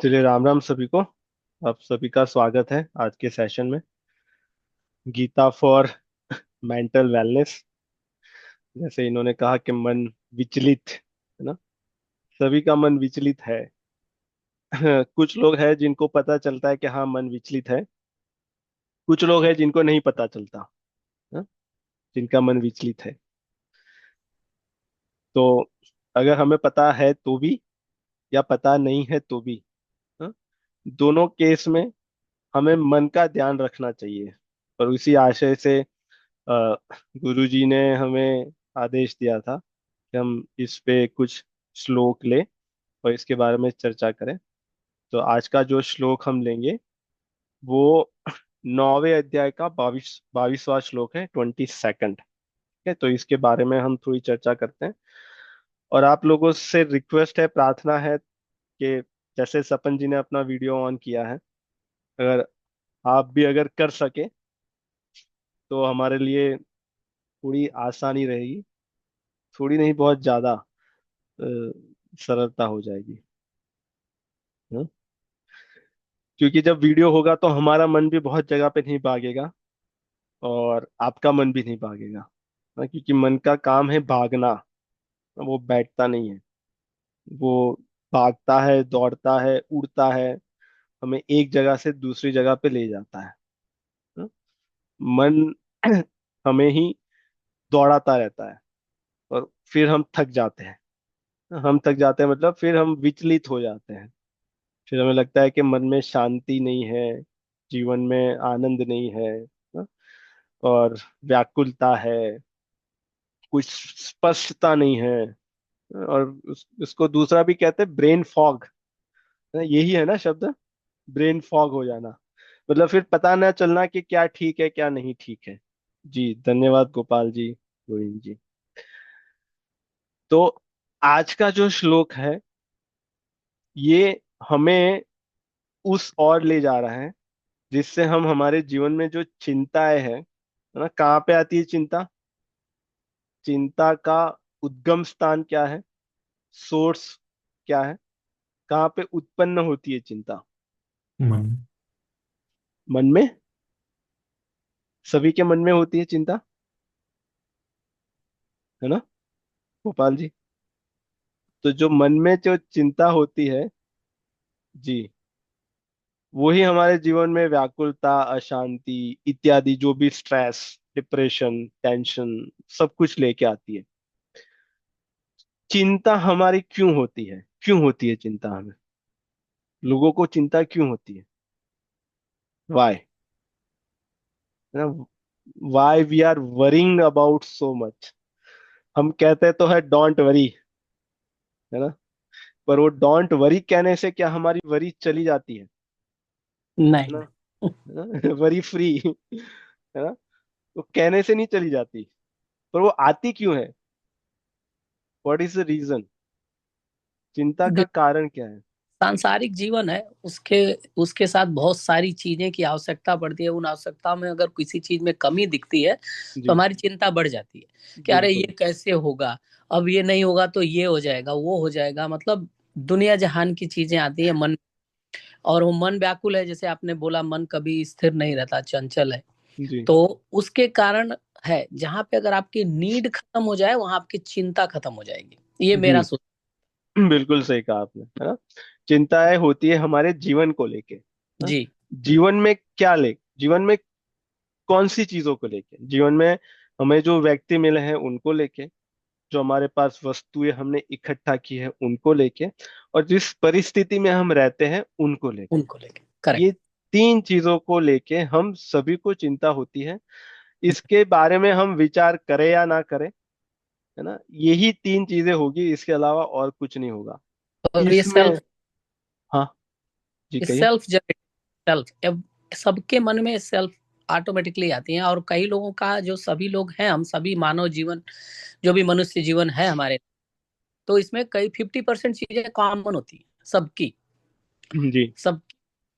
चलिए, राम राम सभी को। आप सभी का स्वागत है आज के सेशन में। Gita for mental wellness. जैसे इन्होंने कहा कि मन विचलित है ना। सभी का मन विचलित है। कुछ लोग हैं जिनको पता चलता है कि हाँ, मन विचलित है। कुछ लोग हैं जिनको नहीं पता चलता है, जिनका मन विचलित है। तो अगर हमें पता है तो भी, या पता नहीं है तो भी, है, दोनों केस में हमें मन का ध्यान रखना चाहिए। और उसी आशय से गुरु जी ने हमें आदेश दिया था कि हम इस पे कुछ श्लोक लें और इसके बारे में चर्चा करें। तो आज का जो श्लोक हम लेंगे वो 9वें अध्याय का 22वां श्लोक है, 22nd। ठीक है, तो इसके बारे में हम थोड़ी चर्चा करते हैं। और आप लोगों से रिक्वेस्ट है, प्रार्थना है कि जैसे सपन जी ने अपना वीडियो ऑन किया है, अगर आप भी अगर कर सके तो हमारे लिए थोड़ी आसानी रहेगी। थोड़ी नहीं, बहुत ज्यादा सरलता हो जाएगी। हम्म? क्योंकि जब वीडियो होगा तो हमारा मन भी बहुत जगह पे नहीं भागेगा और आपका मन भी नहीं भागेगा। क्योंकि मन का काम है भागना, वो बैठता नहीं है। वो भागता है, दौड़ता है, उड़ता है, हमें एक जगह से दूसरी जगह पे ले जाता है। हम्म? मन हमें ही दौड़ाता रहता है और फिर हम थक जाते हैं। हम थक जाते हैं मतलब फिर हम विचलित हो जाते हैं। फिर हमें लगता है कि मन में शांति नहीं है, जीवन में आनंद नहीं है, ना? और व्याकुलता है, कुछ स्पष्टता नहीं है। और उसको दूसरा भी कहते हैं ब्रेन फॉग। यही है ना शब्द, ब्रेन फॉग हो जाना। मतलब फिर पता ना चलना कि क्या ठीक है क्या नहीं ठीक है। जी धन्यवाद गोपाल जी, गोविंद जी। तो आज का जो श्लोक है ये हमें उस ओर ले जा रहा है जिससे हम हमारे जीवन में जो चिंताएं हैं, है ना, कहाँ पे आती है चिंता। चिंता का उद्गम स्थान क्या है, सोर्स क्या है, कहाँ पे उत्पन्न होती है चिंता। मन। मन में। सभी के मन में होती है चिंता, है ना गोपाल जी। तो जो मन में जो चिंता होती है, जी, वही हमारे जीवन में व्याकुलता, अशांति इत्यादि, जो भी स्ट्रेस, डिप्रेशन, टेंशन, सब कुछ लेके आती है। चिंता हमारी क्यों होती है, क्यों होती है चिंता हमें, लोगों को चिंता क्यों होती है, वाई, है ना। Why we are worrying about so much. हम कहते तो है डोंट वरी, है ना। पर वो डोंट वरी कहने से क्या हमारी वरी चली जाती है नहीं ना। नहीं। है ना? वरी फ्री, है ना। वो कहने से नहीं चली जाती, पर वो आती क्यों है। व्हाट इज द रीजन, चिंता का देख, कारण क्या है। सांसारिक जीवन है, उसके उसके साथ बहुत सारी चीजें की आवश्यकता पड़ती है। उन आवश्यकताओं में अगर किसी चीज में कमी दिखती है तो जी हमारी चिंता बढ़ जाती है कि अरे बिल्कुल। ये कैसे होगा, अब ये नहीं होगा तो ये हो जाएगा, वो हो जाएगा। मतलब दुनिया जहान की चीजें आती है मन। और वो मन व्याकुल है, जैसे आपने बोला, मन कभी स्थिर नहीं रहता, चंचल है। जी तो उसके कारण है, जहां पे अगर आपकी नीड खत्म हो जाए वहां आपकी चिंता खत्म हो जाएगी। ये जी मेरा सोच। बिल्कुल सही कहा आपने, है ना। चिंताएं होती है हमारे जीवन को लेके, है ना? जी। जीवन में क्या ले, जीवन में कौन सी चीजों को लेके, जीवन में हमें जो व्यक्ति मिले हैं उनको लेके, जो हमारे पास वस्तुएं हमने इकट्ठा की है उनको लेके, और जिस परिस्थिति में हम रहते हैं उनको लेके। उनको लेके करेक्ट। ये तीन चीजों को लेके हम सभी को चिंता होती है। इसके बारे में हम विचार करें या ना करें, है ना, यही तीन चीजें होगी, इसके अलावा और कुछ नहीं होगा और ये इसमें। सेल्फ हाँ जी कहिए। सेल्फ सेल्फ सबके मन में सेल्फ ऑटोमेटिकली आती हैं। और कई लोगों का, जो सभी लोग हैं, हम सभी मानव जीवन, जो भी मनुष्य जीवन है हमारे, तो इसमें कई 50% चीजें कॉमन होती हैं सबकी। जी सब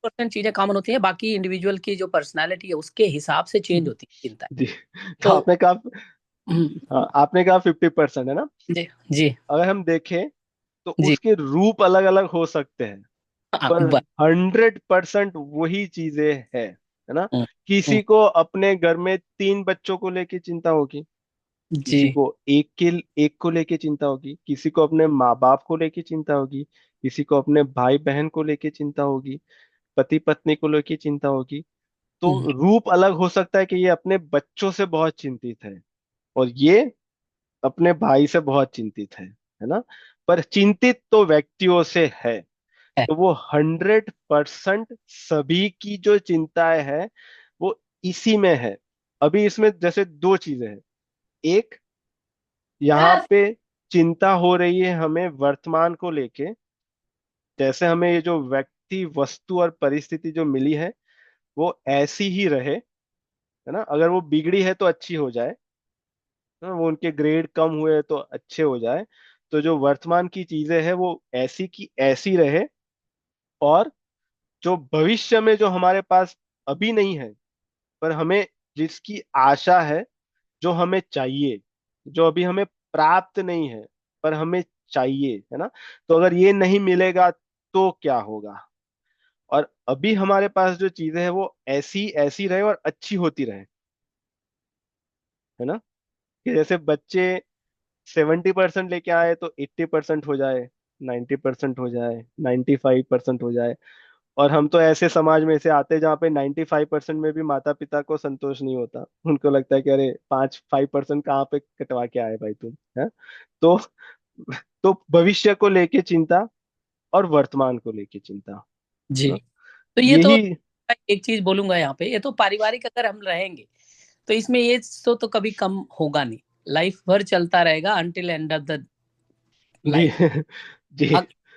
परसेंट चीजें कॉमन होती हैं, बाकी इंडिविजुअल की जो पर्सनालिटी है उसके हिसाब से चेंज होती है चिंता। जी। तो तो आपने कहा, हम्म, हाँ, आपने कहा 50% है ना। जी जी अगर हम देखें तो जी उसके रूप अलग अलग हो सकते हैं। हाँ, पर 100% वही चीजें है ना। हम्म, हम्म, किसी को अपने घर में 3 बच्चों को लेके चिंता होगी, जी। किसी को एक को लेके चिंता होगी, किसी को अपने माँ बाप को लेके चिंता होगी, किसी को अपने भाई बहन को लेके चिंता होगी, पति पत्नी को लेके चिंता होगी। तो हम्म, रूप अलग हो सकता है कि ये अपने बच्चों से बहुत चिंतित है, और ये अपने भाई से बहुत चिंतित है ना। पर चिंतित तो व्यक्तियों से है। है, तो वो 100% सभी की जो चिंताएं है वो इसी में है। अभी इसमें जैसे दो चीजें हैं। एक, यहाँ पे चिंता हो रही है हमें वर्तमान को लेके, जैसे हमें ये जो व्यक्ति वस्तु और परिस्थिति जो मिली है वो ऐसी ही रहे, है ना। अगर वो बिगड़ी है तो अच्छी हो जाए, है ना? वो उनके ग्रेड कम हुए तो अच्छे हो जाए। तो जो वर्तमान की चीजें हैं वो ऐसी की ऐसी रहे, और जो भविष्य में जो हमारे पास अभी नहीं है पर हमें जिसकी आशा है, जो हमें चाहिए, जो अभी हमें प्राप्त नहीं है पर हमें चाहिए, है ना। तो अगर ये नहीं मिलेगा तो क्या होगा। और अभी हमारे पास जो चीजें हैं वो ऐसी ऐसी रहे और अच्छी होती रहे, है ना। कि जैसे बच्चे 70% लेके आए तो 80% हो जाए, 90% हो जाए, 95% हो जाए। और हम तो ऐसे समाज में से आते हैं जहाँ पे 95% में भी माता पिता को संतोष नहीं होता, उनको लगता है कि अरे 5% कहाँ पे कटवा के आए भाई तुम, है। तो तो भविष्य को लेके चिंता और वर्तमान को लेके चिंता, है जी। ना। तो ये तो, यही। एक चीज बोलूंगा यहाँ पे, ये तो पारिवारिक अगर हम रहेंगे तो इसमें ये तो कभी कम होगा नहीं, लाइफ भर चलता रहेगा अंटिल एंड ऑफ द जी। लाइफ। जी।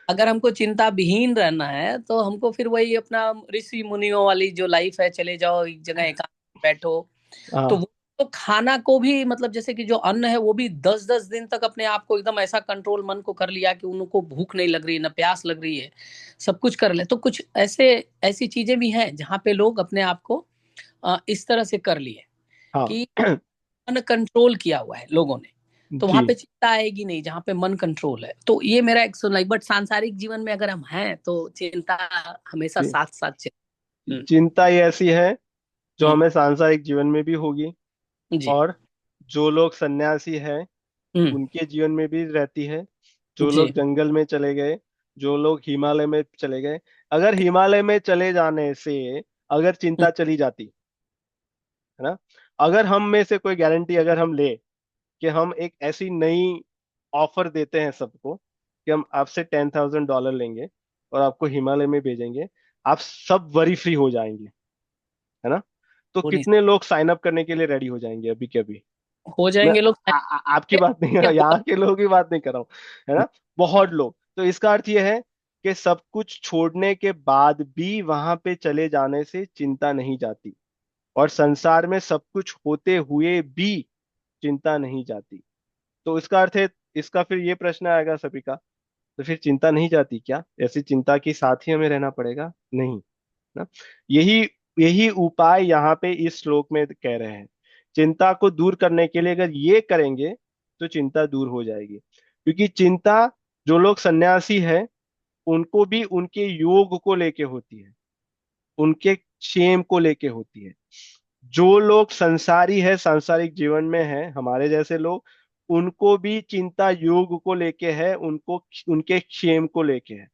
अगर हमको चिंता विहीन रहना है तो हमको फिर वही अपना ऋषि मुनियों वाली जो लाइफ है, चले जाओ एक जगह एकांत में बैठो। तो हाँ। वो तो खाना को भी, मतलब जैसे कि जो अन्न है वो भी 10-10 दिन तक अपने आप को एकदम ऐसा कंट्रोल मन को कर लिया कि उनको भूख नहीं लग रही है, ना प्यास लग रही है, सब कुछ कर ले। तो कुछ ऐसे ऐसी चीजें भी हैं जहाँ पे लोग अपने आप को इस तरह से कर लिए हाँ। कि मन कंट्रोल किया हुआ है लोगों ने। तो वहां जी। पे चिंता आएगी नहीं जहाँ पे मन कंट्रोल है। तो ये मेरा एक सुन, बट सांसारिक जीवन में अगर हम हैं तो चिंता हमेशा जी। साथ साथ चल। हम्म, चिंता ही ऐसी है जो हम्म, हमें सांसारिक जीवन में भी होगी, जी, और जो लोग सन्यासी हैं हम्म, उनके जीवन में भी रहती है। जो लोग जी, जंगल में चले गए, जो लोग हिमालय में चले गए, अगर हिमालय में चले जाने से अगर हम्म, चिंता चली जाती, है ना। अगर हम में से कोई गारंटी अगर हम ले कि हम एक ऐसी नई ऑफर देते हैं सबको कि हम आपसे $10,000 लेंगे और आपको हिमालय में भेजेंगे, आप सब वरी फ्री हो जाएंगे, है ना। तो हो नहीं कितने लोग साइन अप करने के लिए रेडी हो जाएंगे अभी के अभी। हो मैं जाएंगे लोग। आपकी बात नहीं कर रहा, यहाँ के लोगों की बात नहीं कर रहा हूँ, है ना। बहुत लोग। तो इसका अर्थ यह है कि सब कुछ छोड़ने के बाद भी वहां पे चले जाने से चिंता नहीं जाती, और संसार में सब कुछ होते हुए भी चिंता नहीं जाती। तो इसका अर्थ है, इसका फिर ये प्रश्न आएगा सभी का, तो फिर चिंता नहीं जाती क्या, ऐसी चिंता के साथ ही हमें रहना पड़ेगा? नहीं, ना। यही यही उपाय यहाँ पे इस श्लोक में कह रहे हैं। चिंता को दूर करने के लिए अगर ये करेंगे तो चिंता दूर हो जाएगी, क्योंकि चिंता, जो लोग सन्यासी है उनको भी उनके योग को लेके होती है, उनके क्षेम को लेके होती है। जो लोग संसारी है, सांसारिक जीवन में है, हमारे जैसे लोग, उनको भी चिंता योग को लेके है, उनको उनके क्षेम को लेके है।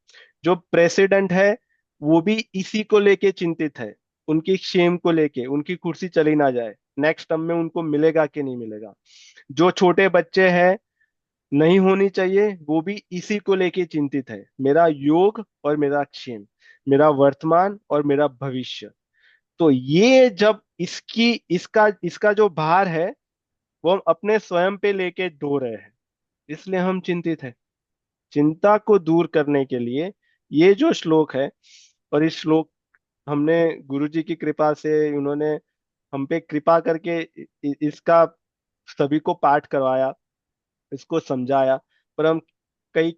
जो प्रेसिडेंट है वो भी इसी को लेके चिंतित है, उनकी क्षेम को लेके, उनकी कुर्सी चली ना जाए, नेक्स्ट टर्म में उनको मिलेगा कि नहीं मिलेगा। जो छोटे बच्चे हैं, नहीं होनी चाहिए, वो भी इसी को लेके चिंतित है, मेरा योग और मेरा क्षेम, मेरा वर्तमान और मेरा भविष्य। तो ये जब इसकी इसका इसका जो भार है वो हम अपने स्वयं पे लेके ढो रहे हैं, इसलिए हम चिंतित हैं। चिंता को दूर करने के लिए ये जो श्लोक है, और इस श्लोक हमने गुरु जी की कृपा से, उन्होंने हम पे कृपा करके इसका सभी को पाठ करवाया, इसको समझाया। पर हम कई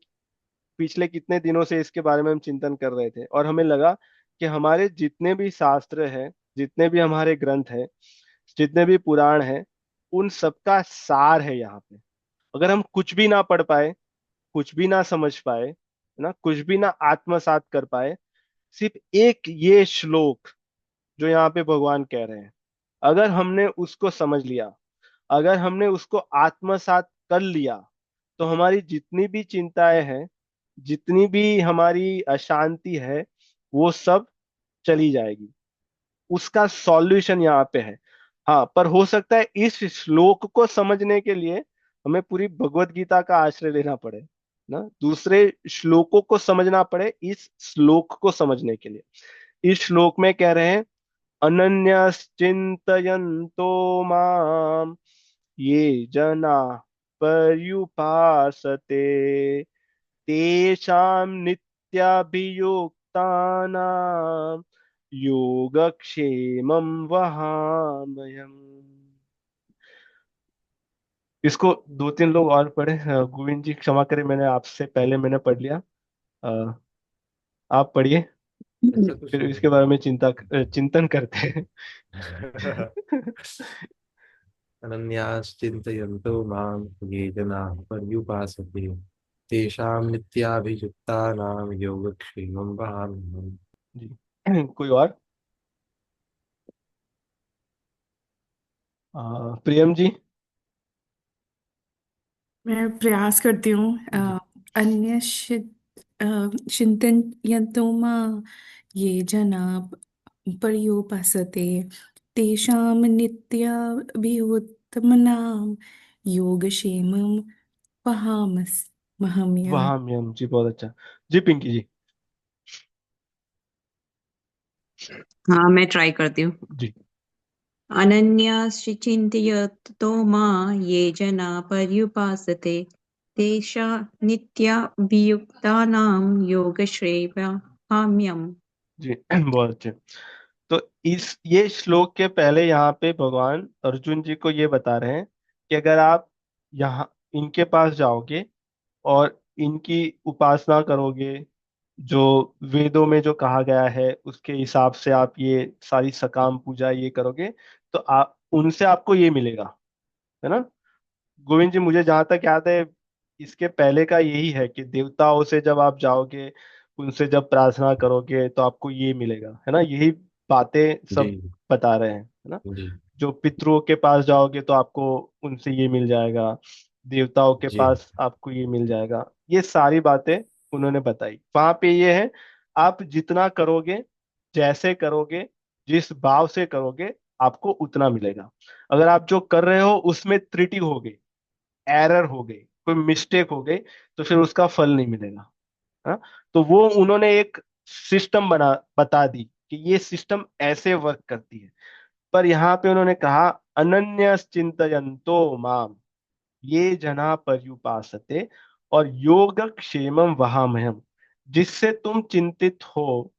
पिछले कितने दिनों से इसके बारे में हम चिंतन कर रहे थे, और हमें लगा कि हमारे जितने भी शास्त्र हैं, जितने भी हमारे ग्रंथ हैं, जितने भी पुराण हैं, उन सबका सार है यहाँ पे। अगर हम कुछ भी ना पढ़ पाए, कुछ भी ना समझ पाए, है ना, कुछ भी ना आत्मसात कर पाए, सिर्फ एक ये श्लोक जो यहाँ पे भगवान कह रहे हैं, अगर हमने उसको समझ लिया, अगर हमने उसको आत्मसात कर लिया, तो हमारी जितनी भी चिंताएं हैं, जितनी भी हमारी अशांति है, वो सब चली जाएगी। उसका सॉल्यूशन यहाँ पे है। हाँ, पर हो सकता है इस श्लोक को समझने के लिए हमें पूरी भगवत गीता का आश्रय लेना पड़े ना, दूसरे श्लोकों को समझना पड़े इस श्लोक को समझने के लिए। इस श्लोक में कह रहे हैं, अनन्यश्चिन्तयन्तो माम ये जना पर्युपासते तेषां नित्याभियुक्तानां योगक्षेमं वहाम्यहम्। इसको दो तीन लोग और पढ़े। गोविंद जी क्षमा करें, मैंने आपसे पहले मैंने पढ़ लिया। अ, आप पढ़िए, ऐसा कुछ फिर नहीं इसके बारे में चिंतन करते हैं। है। अनन्याश्चिन्तयन्तो मां ये जनाः पर्युपासते तेषां नित्याभियुक्तानां योगक्षेमं वहाम्यहम्। जी। कोई और? प्रियम जी। मैं प्रयास करती हूँ। जी। अन्य चिन्तयन्तो मां ये जना पर्युपासते तेषां नित्याभियुक्तानां योगक्षेमं वहाम्यहम्। वहां हम जी, बहुत अच्छा। जी पिंकी जी। हाँ, मैं ट्राई करती हूँ। जी। अनन्याश्चिन्तयतो मां ये जना पर्युपासते तेषां नित्याभियुक्तानां योगक्षेमाम्यहम्। जी। बहुत अच्छे। तो इस ये श्लोक के पहले यहाँ पे भगवान अर्जुन जी को ये बता रहे हैं कि अगर आप यहाँ इनके पास जाओगे और इनकी उपासना करोगे, जो वेदों में जो कहा गया है उसके हिसाब से आप ये सारी सकाम पूजा ये करोगे, तो आप उनसे आपको ये मिलेगा, है ना। गोविंद जी, मुझे जहां तक याद है, इसके पहले का यही है कि देवताओं से जब आप जाओगे, उनसे जब प्रार्थना करोगे तो आपको ये मिलेगा, है ना, यही बातें जी सब बता रहे हैं, है ना। जी जो पितरों के पास जाओगे तो आपको उनसे ये मिल जाएगा, देवताओं के जी पास आपको ये मिल जाएगा, ये सारी बातें उन्होंने बताई। वहां पे ये है, आप जितना करोगे, जैसे करोगे, जिस भाव से करोगे, आपको उतना मिलेगा। अगर आप जो कर रहे हो उसमें त्रुटि हो गई, एरर हो गई, कोई मिस्टेक हो गई, तो फिर उसका फल नहीं मिलेगा। हाँ? तो वो उन्होंने एक सिस्टम बता दी कि ये सिस्टम ऐसे वर्क करती है। पर यहाँ पे उन्होंने कहा, अनन्य चिंतयन्तो माम ये जना पर्युपासते और योग क्षेमम वहाम्यहम्, जिससे तुम चिंतित हो,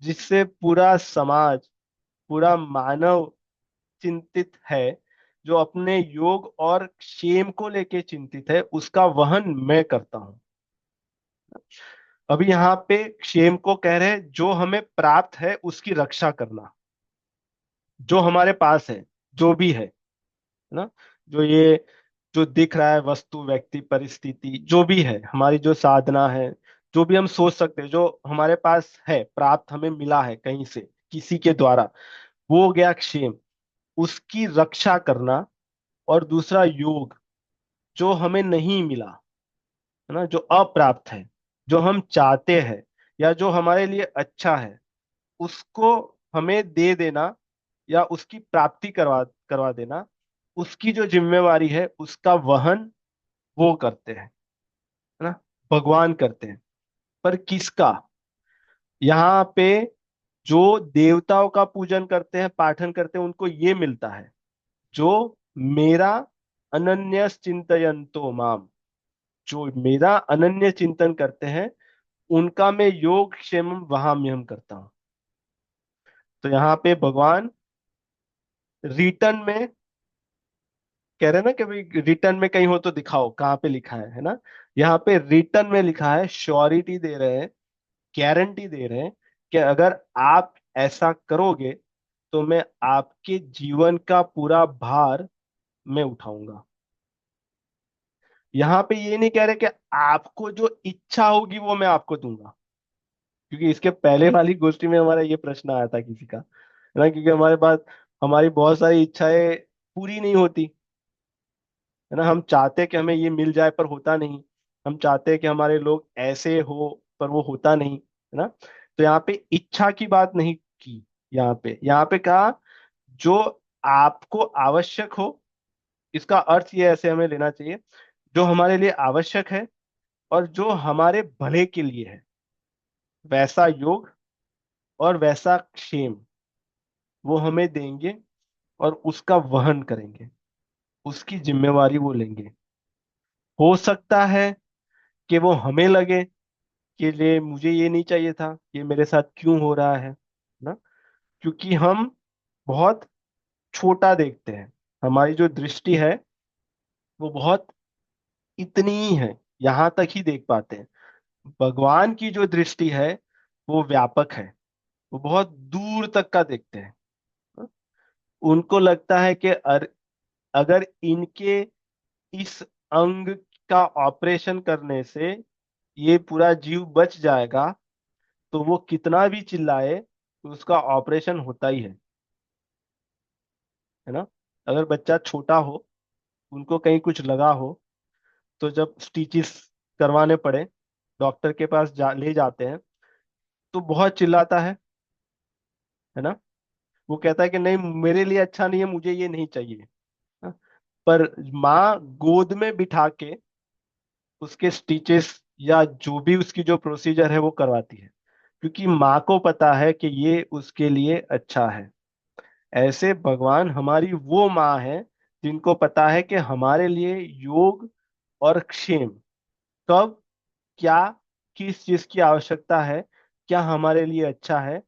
जिससे पूरा समाज, पूरा मानव चिंतित है, जो अपने योग और क्षेम को लेके चिंतित है, उसका वहन मैं करता हूं। अभी यहाँ पे क्षेम को कह रहे हैं, जो हमें प्राप्त है उसकी रक्षा करना, जो हमारे पास है, जो भी है ना, जो ये जो दिख रहा है, वस्तु, व्यक्ति, परिस्थिति, जो भी है, हमारी जो साधना है, जो भी हम सोच सकते हैं, जो हमारे पास है, प्राप्त हमें मिला है कहीं से, किसी के द्वारा, वो हो गया क्षेम, उसकी रक्षा करना। और दूसरा योग, जो हमें नहीं मिला, है ना, जो अप्राप्त है, जो हम चाहते हैं या जो हमारे लिए अच्छा है, उसको हमें दे देना या उसकी प्राप्ति करवा करवा देना, उसकी जो जिम्मेवारी है उसका वहन वो करते हैं, है ना, भगवान करते हैं। पर किसका? यहाँ पे जो देवताओं का पूजन करते हैं, पाठन करते हैं, उनको ये मिलता है, जो मेरा अनन्य चिंतयन्तो माम, जो मेरा अनन्य चिंतन करते हैं, उनका मैं योग क्षेम वहाम्यहम् करता हूँ। तो यहाँ पे भगवान रिटर्न में कह रहे हैं ना कि भाई रिटर्न में कहीं हो तो दिखाओ कहाँ पे लिखा है ना। यहाँ पे रिटर्न में लिखा है, श्योरिटी दे रहे हैं, गारंटी दे रहे हैं कि अगर आप ऐसा करोगे तो मैं आपके जीवन का पूरा भार मैं उठाऊंगा। यहाँ पे ये नहीं कह रहे कि आपको जो इच्छा होगी वो मैं आपको दूंगा, क्योंकि इसके पहले वाली गोष्ठी में हमारा ये प्रश्न आया था किसी का, है ना, क्योंकि हमारे पास हमारी बहुत सारी इच्छाएं पूरी नहीं होती, है ना। हम चाहते हैं कि हमें ये मिल जाए पर होता नहीं। हम चाहते हैं कि हमारे लोग ऐसे हो पर वो होता नहीं, है ना। तो यहाँ पे इच्छा की बात नहीं की, यहाँ पे कहा जो आपको आवश्यक हो। इसका अर्थ ये ऐसे हमें लेना चाहिए, जो हमारे लिए आवश्यक है और जो हमारे भले के लिए है, वैसा योग और वैसा क्षेम वो हमें देंगे और उसका वहन करेंगे, उसकी जिम्मेवारी वो लेंगे। हो सकता है कि वो हमें लगे कि ले मुझे ये नहीं चाहिए था, ये मेरे साथ क्यों हो रहा है ना, क्योंकि हम बहुत छोटा देखते हैं। हमारी जो दृष्टि है वो बहुत इतनी ही है, यहाँ तक ही देख पाते हैं। भगवान की जो दृष्टि है वो व्यापक है, वो बहुत दूर तक का देखते हैं। उनको लगता है कि अगर इनके इस अंग का ऑपरेशन करने से ये पूरा जीव बच जाएगा तो वो कितना भी चिल्लाए तो उसका ऑपरेशन होता ही है ना। अगर बच्चा छोटा हो, उनको कहीं कुछ लगा हो, तो जब स्टिचेस करवाने पड़े, डॉक्टर के पास ले जाते हैं तो बहुत चिल्लाता है ना। वो कहता है कि नहीं मेरे लिए अच्छा नहीं है, मुझे ये नहीं चाहिए, हाँ? पर माँ गोद में बिठा के उसके स्टिचेस या जो भी उसकी जो प्रोसीजर है वो करवाती है, क्योंकि माँ को पता है कि ये उसके लिए अच्छा है। ऐसे भगवान हमारी वो माँ है जिनको पता है कि हमारे लिए योग और क्षेम कब, क्या, किस चीज की आवश्यकता है, क्या हमारे लिए अच्छा है,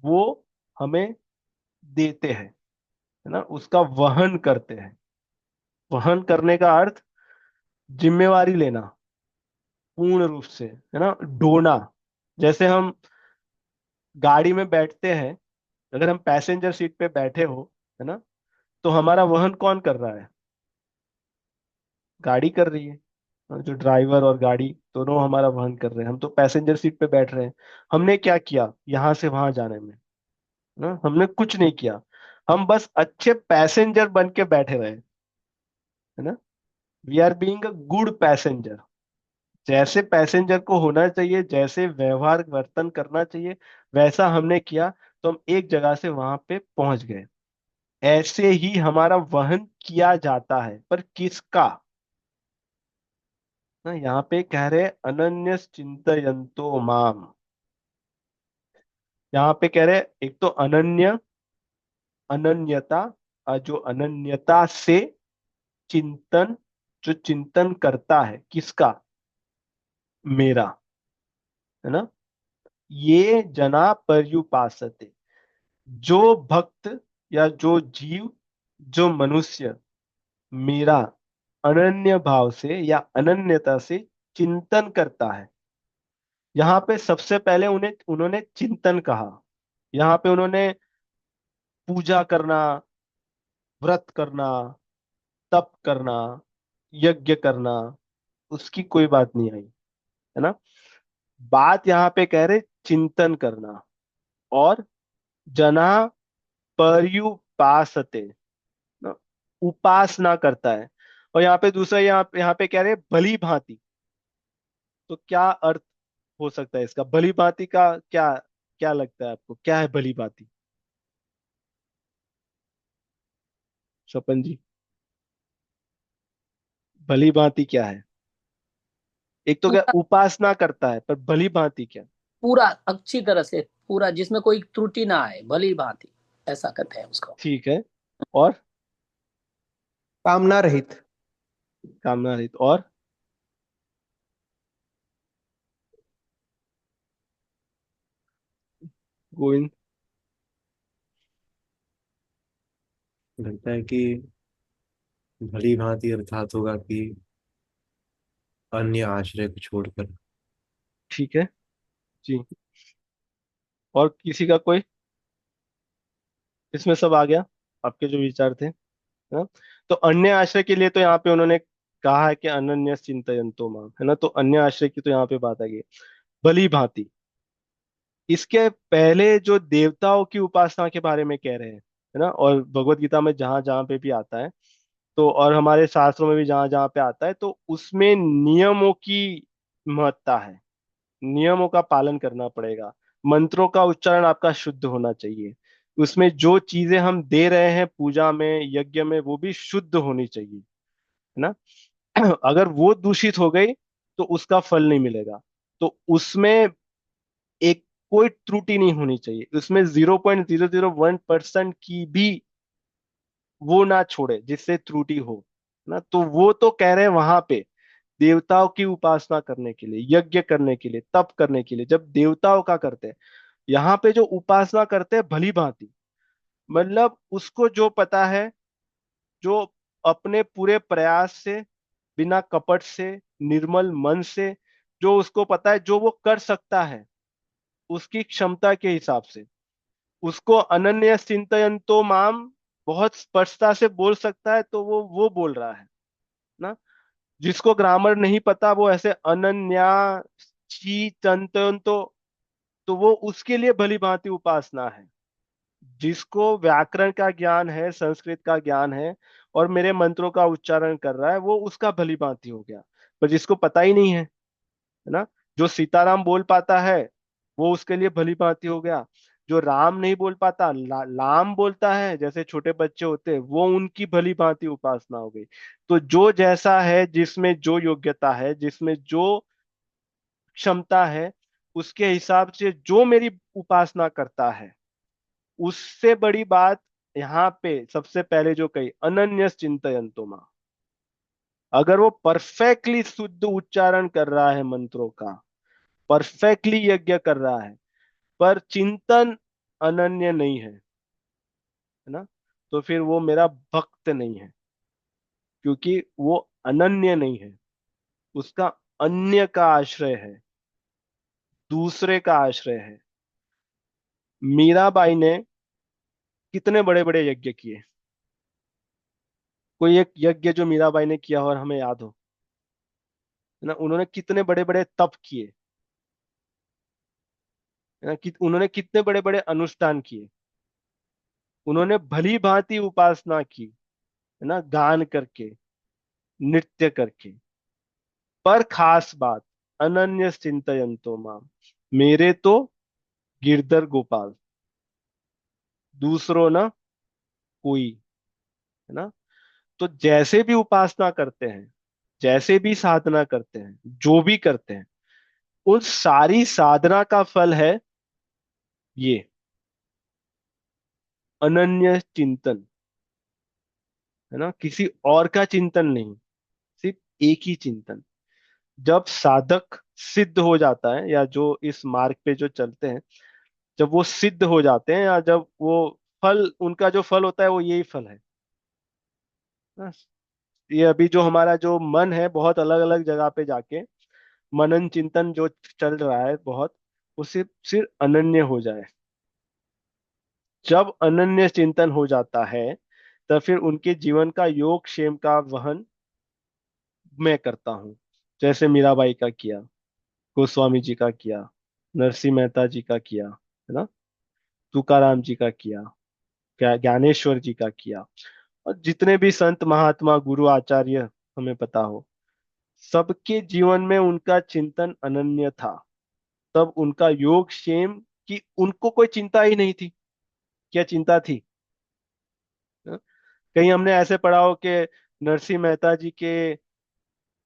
वो हमें देते हैं, है ना, उसका वहन करते हैं। वहन करने का अर्थ जिम्मेवारी लेना पूर्ण रूप से, है ना, ढोना। जैसे हम गाड़ी में बैठते हैं, अगर हम पैसेंजर सीट पे बैठे हो, है ना, तो हमारा वहन कौन कर रहा है? गाड़ी कर रही है। हाँ, जो ड्राइवर और गाड़ी दोनों हमारा वहन कर रहे हैं, हम तो पैसेंजर सीट पे बैठ रहे हैं। हमने क्या किया यहां से वहां जाने में? ना, हमने कुछ नहीं किया, हम बस अच्छे पैसेंजर बन के बैठे रहे, है ना। We are being a good passenger. जैसे पैसेंजर को होना चाहिए, जैसे व्यवहार वर्तन करना चाहिए, वैसा हमने किया, तो हम एक जगह से वहां पे पहुंच गए। ऐसे ही हमारा वहन किया जाता है, पर किसका? ना, यहाँ पे कह रहे अनन्य चिंतयन्तो माम। यहाँ पे कह रहे एक तो अनन्य, अनन्यता, और जो अनन्यता से चिंतन, जो चिंतन करता है किसका? मेरा, है ना। ये जना पर्युपासते, जो भक्त या जो जीव, जो मनुष्य मेरा अनन्य भाव से या अनन्यता से चिंतन करता है। यहाँ पे सबसे पहले उन्हें उन्होंने चिंतन कहा। यहाँ पे उन्होंने पूजा करना, व्रत करना, तप करना, यज्ञ करना, उसकी कोई बात नहीं आई, है ना। बात यहाँ पे कह रहे चिंतन करना। और जना पर्युपासते ना, उपासना करता है। और यहाँ पे दूसरा, यहाँ पे कह रहे भली भांति। तो क्या अर्थ हो सकता है इसका? भली भांति का क्या, क्या लगता है आपको, क्या है भली भांति? स्वपन जी, भली भांति क्या है? एक तो क्या पूरा उपासना करता है, पर भली भांति क्या? पूरा अच्छी तरह से, पूरा जिसमें कोई त्रुटि ना आए, भली भांति, ऐसा कहते हैं उसको। ठीक है। और कामना रहित। कामना रहित। और गोविंद? लगता है कि भली भांति अर्थात होगा कि अन्य आश्रय को छोड़कर। ठीक है जी। और किसी का कोई? इसमें सब आ गया आपके जो विचार थे, हाँ? तो अन्य आश्रय के लिए तो यहाँ पे उन्होंने कहा है कि अनन्य चिंतयन्तो माम, है ना, तो अन्य आश्रय की तो यहाँ पे बात आ गई। भली भांति, इसके पहले जो देवताओं की उपासना के बारे में कह रहे हैं, है ना, और भगवत गीता में जहां जहां पे भी आता है, तो और हमारे शास्त्रों में भी जहां जहां पे आता है, तो उसमें नियमों की महत्ता है। नियमों का पालन करना पड़ेगा। मंत्रों का उच्चारण आपका शुद्ध होना चाहिए। उसमें जो चीजें हम दे रहे हैं पूजा में, यज्ञ में, वो भी शुद्ध होनी चाहिए, है ना। अगर वो दूषित हो गई तो उसका फल नहीं मिलेगा। तो उसमें एक कोई त्रुटि नहीं होनी चाहिए, उसमें 0.001% की भी वो ना छोड़े जिससे त्रुटि हो, ना। तो वो तो कह रहे हैं वहां पे देवताओं की उपासना करने के लिए, यज्ञ करने के लिए, तप करने के लिए, जब देवताओं का करते हैं। यहाँ पे जो उपासना करते हैं भली भांति, मतलब उसको जो पता है, जो अपने पूरे प्रयास से, बिना कपट से, निर्मल मन से, जो उसको पता है, जो वो कर सकता है उसकी क्षमता के हिसाब से, उसको अनन्य चिंतयन्तो माम बहुत स्पष्टता से बोल सकता है, तो वो बोल रहा है ना। जिसको ग्रामर नहीं पता वो ऐसे अनन्या ची चिंतयन्तो, तो वो उसके लिए भली भांति उपासना है। जिसको व्याकरण का ज्ञान है, संस्कृत का ज्ञान है, और मेरे मंत्रों का उच्चारण कर रहा है, वो उसका भली भांति हो गया। पर जिसको पता ही नहीं है ना, जो सीताराम बोल पाता है वो उसके लिए भली भांति हो गया। जो राम नहीं बोल पाता, लाम बोलता है, जैसे छोटे बच्चे होते हैं, वो उनकी भली भांति उपासना हो गई। तो जो जैसा है, जिसमें जो योग्यता है, जिसमें जो क्षमता है, उसके हिसाब से जो मेरी उपासना करता है, उससे बड़ी बात यहाँ पे सबसे पहले जो कही, अनन्य चिंतयन्तो मां। अगर वो परफेक्टली शुद्ध उच्चारण कर रहा है मंत्रों का, परफेक्टली यज्ञ कर रहा है, पर चिंतन अनन्य नहीं है ना, तो फिर वो मेरा भक्त नहीं है। क्योंकि वो अनन्य नहीं है, उसका अन्य का आश्रय है, दूसरे का आश्रय है। मीराबाई ने कितने बड़े बड़े यज्ञ किए। कोई एक यज्ञ जो मीराबाई ने किया हो और हमें याद हो, है ना, उन्होंने कितने बड़े बड़े तप किए, है ना, उन्होंने कितने बड़े बड़े अनुष्ठान किए। उन्होंने भली भांति उपासना की, है ना, गान करके, नृत्य करके। पर खास बात, अनन्य चिंतयन्तो माम, मेरे तो गिरधर गोपाल, दूसरों ना कोई, है ना। तो जैसे भी उपासना करते हैं, जैसे भी साधना करते हैं, जो भी करते हैं, उन सारी साधना का फल है ये अनन्य चिंतन, है ना, किसी और का चिंतन नहीं, सिर्फ एक ही चिंतन। जब साधक सिद्ध हो जाता है, या जो इस मार्ग पे जो चलते हैं, जब वो सिद्ध हो जाते हैं, या जब वो फल, उनका जो फल होता है वो यही फल है ना। ये अभी जो हमारा जो मन है बहुत अलग अलग जगह पे जाके मनन चिंतन जो चल रहा है बहुत, वो सिर्फ सिर्फ अनन्य हो जाए। जब अनन्य चिंतन हो जाता है, तब फिर उनके जीवन का योग क्षेम का वहन मैं करता हूँ। जैसे मीराबाई का किया, गोस्वामी जी का किया, नरसिंह मेहता जी का किया, है ना, तुकाराम जी का किया, क्या ज्ञानेश्वर जी का किया, और जितने भी संत महात्मा गुरु आचार्य हमें पता हो, सबके जीवन में उनका चिंतन अनन्य था। तब उनका योग क्षेम की उनको कोई चिंता ही नहीं थी। क्या चिंता थी? हाँ? कहीं हमने ऐसे पढ़ा हो कि नरसिंह मेहता जी के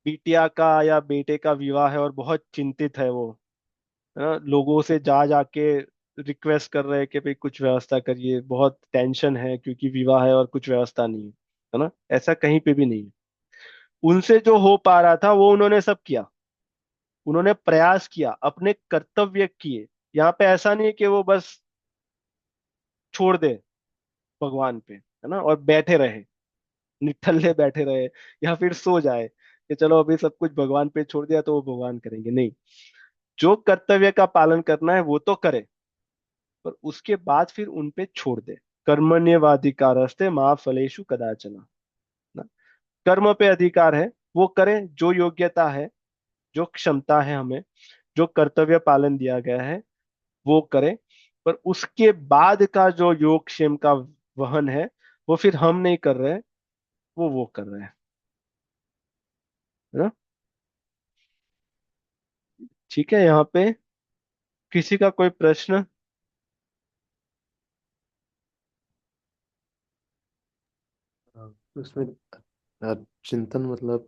बिटिया का या बेटे का विवाह है और बहुत चिंतित है वो, है ना, लोगों से जा जाके रिक्वेस्ट कर रहे हैं कि भाई कुछ व्यवस्था करिए, बहुत टेंशन है क्योंकि विवाह है और कुछ व्यवस्था नहीं है ना। ऐसा कहीं पे भी नहीं है। उनसे जो हो पा रहा था वो उन्होंने सब किया। उन्होंने प्रयास किया, अपने कर्तव्य किए। यहाँ पे ऐसा नहीं है कि वो बस छोड़ दे भगवान पे, है ना, और बैठे रहे, निठल्ले बैठे रहे, या फिर सो जाए कि चलो अभी सब कुछ भगवान पे छोड़ दिया तो वो भगवान करेंगे। नहीं, जो कर्तव्य का पालन करना है वो तो करे, पर उसके बाद फिर उन पे छोड़ दे। कर्मण्यवाधिकारस्ते माँ फलेषु कदाचन, ना। कर्म पे अधिकार है, वो करें जो योग्यता है, जो क्षमता है हमें, जो कर्तव्य पालन दिया गया है, वो करें, पर उसके बाद का जो योगक्षेम का वहन है वो फिर हम नहीं कर रहे हैं, वो कर रहे हैं, है ना। ठीक है, यहाँ पे किसी का कोई प्रश्न? हाँ, उसमें चिंतन मतलब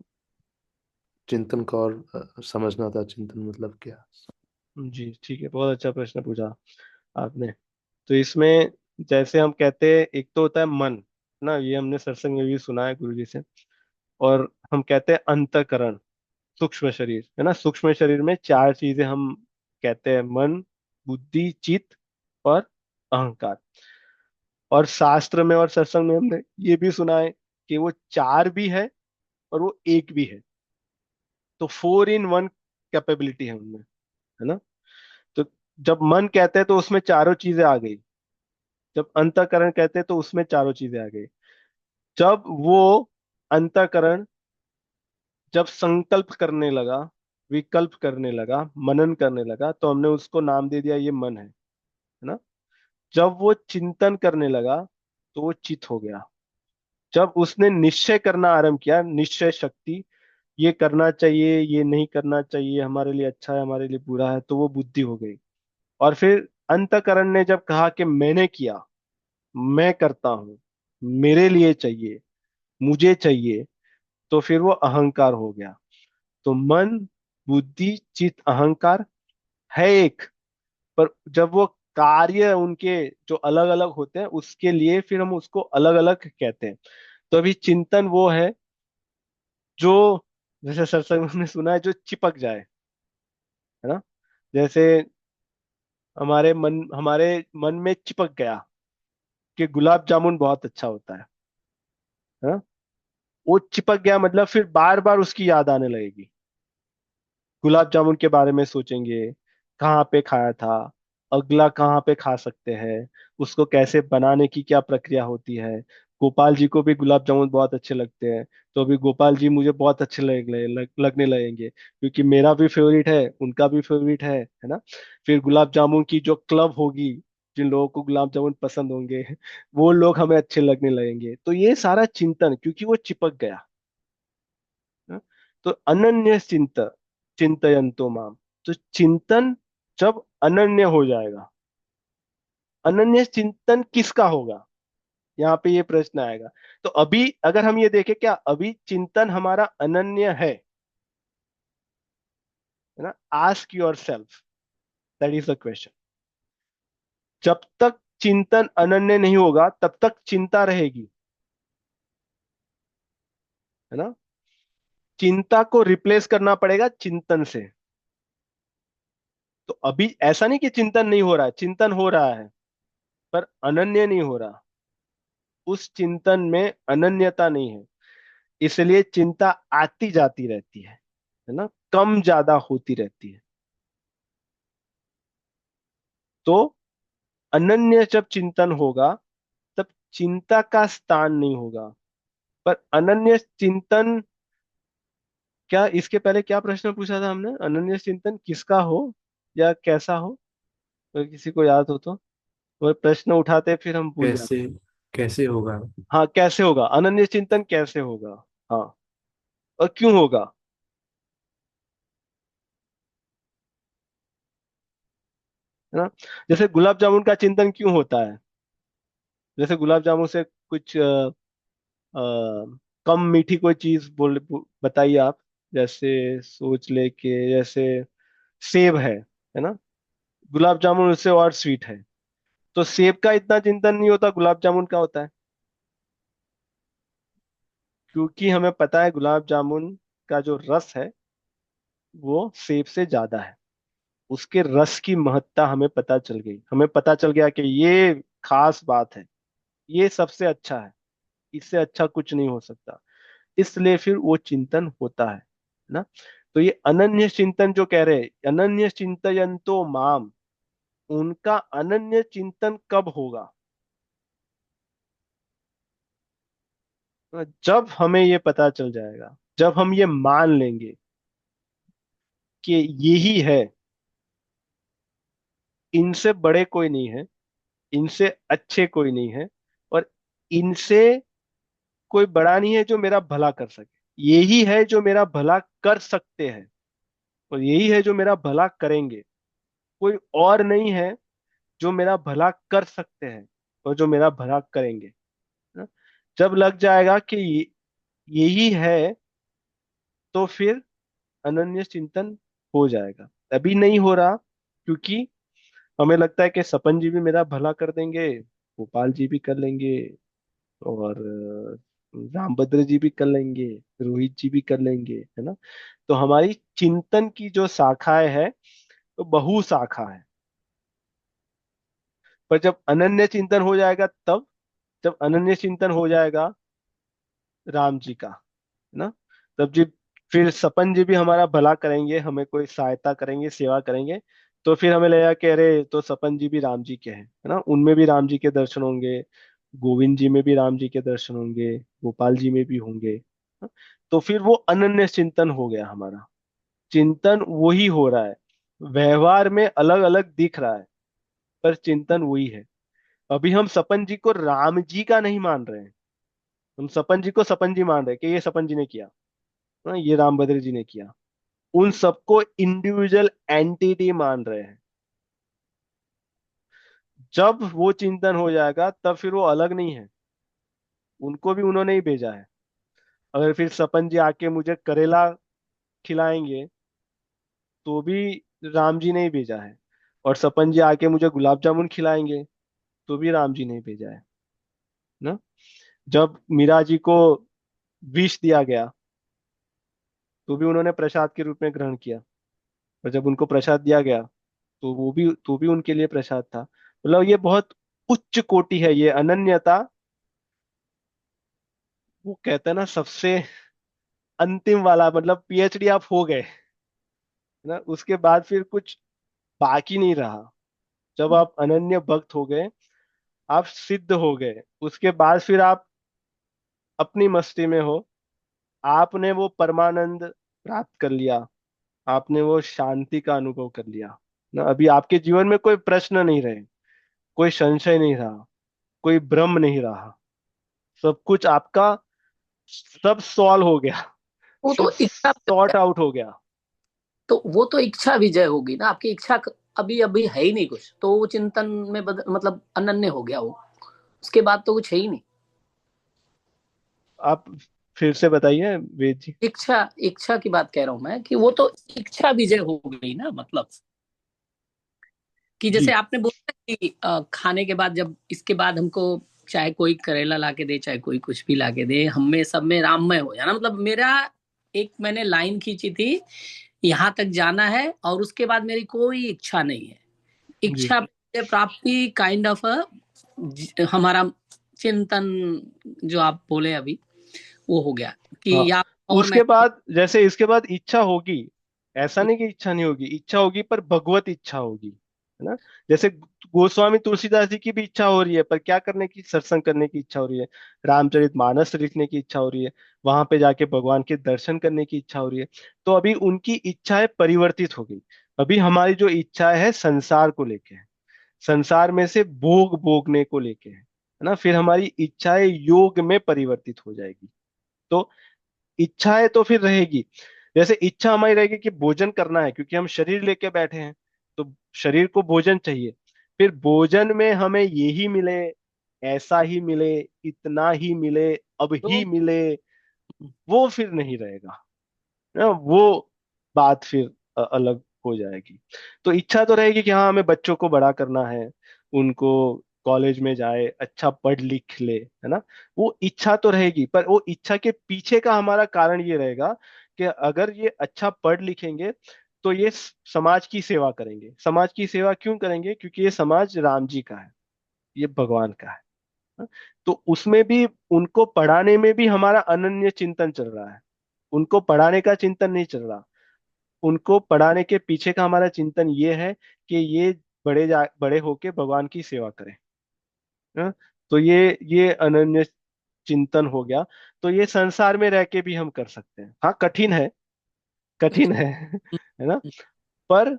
चिंतन का और समझना था, चिंतन मतलब क्या। जी ठीक है, बहुत अच्छा प्रश्न पूछा आपने। तो इसमें जैसे हम कहते हैं, एक तो होता है मन, ना, ये हमने सत्संग में भी सुना है गुरु जी से। और हम कहते हैं अंतःकरण, सूक्ष्म शरीर, है ना। सूक्ष्म शरीर में चार चीजें हम कहते हैं, मन, बुद्धि, चित्त और अहंकार। और शास्त्र में और सत्संग में हमने ये भी सुना है कि वो चार भी है और वो एक भी है। तो 4 in 1 कैपेबिलिटी है उनमें, है ना। तो जब मन कहते हैं तो उसमें चारों चीजें आ गई, जब अंतःकरण कहते हैं तो उसमें चारों चीजें आ गई। जब वो अंतःकरण जब संकल्प करने लगा, विकल्प करने लगा, मनन करने लगा, तो हमने उसको नाम दे दिया ये मन है ना। जब वो चिंतन करने लगा तो वो चित हो गया। जब उसने निश्चय करना आरंभ किया, निश्चय शक्ति, ये करना चाहिए, ये नहीं करना चाहिए, हमारे लिए अच्छा है, हमारे लिए बुरा है, तो वो बुद्धि हो गई। और फिर अंतःकरण ने जब कहा कि मैंने किया, मैं करता हूं, मेरे लिए चाहिए, मुझे चाहिए, तो फिर वो अहंकार हो गया। तो मन, बुद्धि, चित्त, अहंकार है एक, पर जब वो कार्य उनके जो अलग अलग होते हैं उसके लिए फिर हम उसको अलग अलग कहते हैं। तो अभी चिंतन वो है जो, जैसे सत्संग में सुना है, जो चिपक जाए, है ना। जैसे हमारे मन में चिपक गया कि गुलाब जामुन बहुत अच्छा होता है ना। वो चिपक गया मतलब फिर बार बार उसकी याद आने लगेगी, गुलाब जामुन के बारे में सोचेंगे, कहाँ पे खाया था, अगला कहाँ पे खा सकते हैं, उसको कैसे बनाने की क्या प्रक्रिया होती है। गोपाल जी को भी गुलाब जामुन बहुत अच्छे लगते हैं, तो अभी गोपाल जी मुझे बहुत अच्छे लगने लगेंगे, क्योंकि मेरा भी फेवरेट है, उनका भी फेवरेट है ना। फिर गुलाब जामुन की जो क्लब होगी, जिन लोगों को गुलाब जामुन पसंद होंगे वो लोग हमें अच्छे लगने लगेंगे। तो ये सारा चिंतन, क्योंकि वो चिपक गया। हाँ? तो अनन्य चिंतयन्तो माम। तो चिंतन जब अनन्य हो जाएगा, अनन्य चिंतन किसका होगा, यहाँ पे ये प्रश्न आएगा। तो अभी अगर हम ये देखें, क्या अभी चिंतन हमारा अनन्य है ना। Ask your self, that is the question. जब तक चिंतन अनन्य नहीं होगा तब तक चिंता रहेगी, है ना। चिंता को रिप्लेस करना पड़ेगा चिंतन से। तो अभी ऐसा नहीं कि चिंतन नहीं हो रहा है, चिंतन हो रहा है, पर अनन्य नहीं हो रहा, उस चिंतन में अनन्यता नहीं है, इसलिए चिंता आती जाती रहती है ना, कम ज्यादा होती रहती है। तो अनन्य जब चिंतन होगा तब चिंता का स्थान नहीं होगा। पर अनन्य चिंतन, क्या इसके पहले क्या प्रश्न पूछा था हमने, अनन्य चिंतन किसका हो या कैसा हो, अगर किसी को याद हो तो। वो प्रश्न उठाते फिर हम भूल जाते। कैसे कैसे होगा। हाँ, कैसे होगा, अनन्य चिंतन कैसे होगा। हाँ, और क्यों होगा, है ना। जैसे गुलाब जामुन का चिंतन क्यों होता है, जैसे गुलाब जामुन से कुछ कम मीठी कोई चीज बताइए आप। जैसे सोच ले के, जैसे सेब है ना, गुलाब जामुन उससे और स्वीट है, तो सेब का इतना चिंतन नहीं होता, गुलाब जामुन का होता है। क्योंकि हमें पता है गुलाब जामुन का जो रस है वो सेब से ज्यादा है, उसके रस की महत्ता हमें पता चल गई, हमें पता चल गया कि ये खास बात है, ये सबसे अच्छा है, इससे अच्छा कुछ नहीं हो सकता, इसलिए फिर वो चिंतन होता है ना। तो ये अनन्य चिंतन जो कह रहे हैं, अनन्य चिंतयन्तो माम, उनका अनन्य चिंतन कब होगा, जब हमें ये पता चल जाएगा, जब हम ये मान लेंगे कि यही है, इनसे बड़े कोई नहीं है, इनसे अच्छे कोई नहीं है, और इनसे कोई बड़ा नहीं है जो मेरा भला कर सके। यही है जो मेरा भला कर सकते हैं, और यही है जो मेरा भला करेंगे। कोई और नहीं है जो मेरा भला कर सकते हैं और जो मेरा भला करेंगे। ना? जब लग जाएगा कि यही है, तो फिर अनन्य चिंतन हो जाएगा। अभी नहीं हो रहा, क्योंकि हमें लगता है कि सपन जी भी मेरा भला कर देंगे, गोपाल जी भी कर लेंगे, और रामभद्र जी भी कर लेंगे, रोहित जी भी कर लेंगे, है ना। तो हमारी चिंतन की जो शाखाएं है, तो बहु शाखा है। पर जब अनन्य चिंतन हो जाएगा, तब जब अनन्य चिंतन हो जाएगा राम जी का, है ना, तब जी फिर सपन जी भी हमारा भला करेंगे, हमें कोई सहायता करेंगे, सेवा करेंगे। तो फिर हमें लगेगा कि अरे, तो सपन जी भी राम जी के हैं, है ना, उनमें भी राम जी के दर्शन होंगे, गोविंद जी में भी राम जी के दर्शन होंगे, गोपाल जी में भी होंगे। हाँ? तो फिर वो अनन्य चिंतन हो गया हमारा। चिंतन वही हो रहा है, व्यवहार में अलग अलग दिख रहा है, पर चिंतन वही है। अभी हम सपन जी को राम जी का नहीं मान रहे हैं, हम सपन जी को सपन जी मान रहे हैं कि ये सपन जी ने किया, हाँ, ये रामभद्र जी ने किया। उन सबको इंडिविजुअल एंटिटी मान रहे हैं। जब वो चिंतन हो जाएगा, तब फिर वो अलग नहीं है, उनको भी उन्होंने ही भेजा है। अगर फिर सपन जी आके मुझे करेला खिलाएंगे, तो भी राम जी ने ही भेजा है। और सपन जी आके मुझे गुलाब जामुन खिलाएंगे, तो भी राम जी ने ही भेजा है ना। जब मीरा जी को विष दिया गया, तो भी उन्होंने प्रसाद के रूप में ग्रहण किया। और जब उनको प्रसाद दिया गया, तो भी उनके लिए प्रसाद था। मतलब ये बहुत उच्च कोटि है, ये अनन्यता। वो कहते हैं ना, सबसे अंतिम वाला, मतलब पीएचडी आप हो गए, है ना, उसके बाद फिर कुछ बाकी नहीं रहा। जब आप अनन्य भक्त हो गए, आप सिद्ध हो गए, उसके बाद फिर आप अपनी मस्ती में हो, आपने वो परमानंद प्राप्त कर लिया, आपने वो शांति का अनुभव कर लिया ना। अभी आपके जीवन में कोई प्रश्न नहीं रहे, कोई संशय नहीं रहा, कोई भ्रम नहीं रहा। सब कुछ आपका, सब सॉल्व हो गया, वो सब तो इच्छा, सॉर्ट आउट हो गया। तो वो तो इच्छा विजय होगी ना, आपकी इच्छा अभी अभी है ही नहीं कुछ, तो वो चिंतन में मतलब अनन्य हो गया वो, उसके बाद तो कुछ है ही नहीं। आप फिर से बताइए, वेद जी। इच्छा, इच्छा की बात कह रहा हूं मैं, कि वो तो इच्छा विजय हो गई ना, मतलब कि जैसे जी आपने बोला कि खाने के बाद, जब इसके बाद हमको चाहे कोई करेला ला के दे, चाहे कोई कुछ भी ला के दे, हम में सब में राममय हो जाना, मतलब मेरा एक मैंने लाइन खींची थी, यहाँ तक जाना है और उसके बाद मेरी कोई इच्छा नहीं है। जी। इच्छा प्राप्ति काइंड ऑफ हमारा चिंतन, जो आप बोले अभी, वो हो गया हाँ, कि या और मैं। उसके बाद जैसे इसके बाद इच्छा होगी, ऐसा नहीं कि इच्छा नहीं होगी, इच्छा होगी, पर भगवत इच्छा होगी, है ना। जैसे गोस्वामी तुलसीदास जी की भी इच्छा हो रही है, पर क्या करने की, सत्संग करने की इच्छा हो रही है, रामचरितमानस लिखने की इच्छा हो रही है, वहां पे जाके भगवान के दर्शन करने की इच्छा हो रही है। तो अभी उनकी इच्छाएं परिवर्तित हो गई। अभी हमारी जो इच्छा है संसार को लेके है, संसार में से भोग भोगने को लेके है ना। फिर हमारी इच्छाएं योग में परिवर्तित हो जाएगी। तो इच्छाएं तो फिर रहेगी। जैसे इच्छा हमारी रहेगी कि भोजन करना है, क्योंकि हम शरीर लेके बैठे हैं, तो शरीर को भोजन चाहिए। फिर भोजन में हमें यही मिले, ऐसा ही मिले, इतना ही मिले, अब ही तो मिले, वो फिर नहीं रहेगा ना। वो बात फिर अलग हो जाएगी। तो इच्छा तो रहेगी कि हाँ, हमें बच्चों को बड़ा करना है, उनको कॉलेज में जाए, अच्छा पढ़ लिख ले, है ना। वो इच्छा तो रहेगी, पर वो इच्छा के पीछे का हमारा कारण ये रहेगा कि अगर ये अच्छा पढ़ लिखेंगे, तो ये समाज की सेवा करेंगे। समाज की सेवा क्यों करेंगे? क्योंकि ये समाज राम जी का है, ये भगवान का है। हाँ? तो उसमें भी, उनको पढ़ाने में भी हमारा अनन्य चिंतन चल रहा है। उनको पढ़ाने का चिंतन नहीं चल रहा, उनको पढ़ाने के पीछे का हमारा चिंतन ये है कि ये बड़े होके भगवान की सेवा करें। हाँ? तो ये अनन्य चिंतन हो गया। तो ये संसार में रह के भी हम कर सकते हैं। हाँ, कठिन है, कठिन है है ना। पर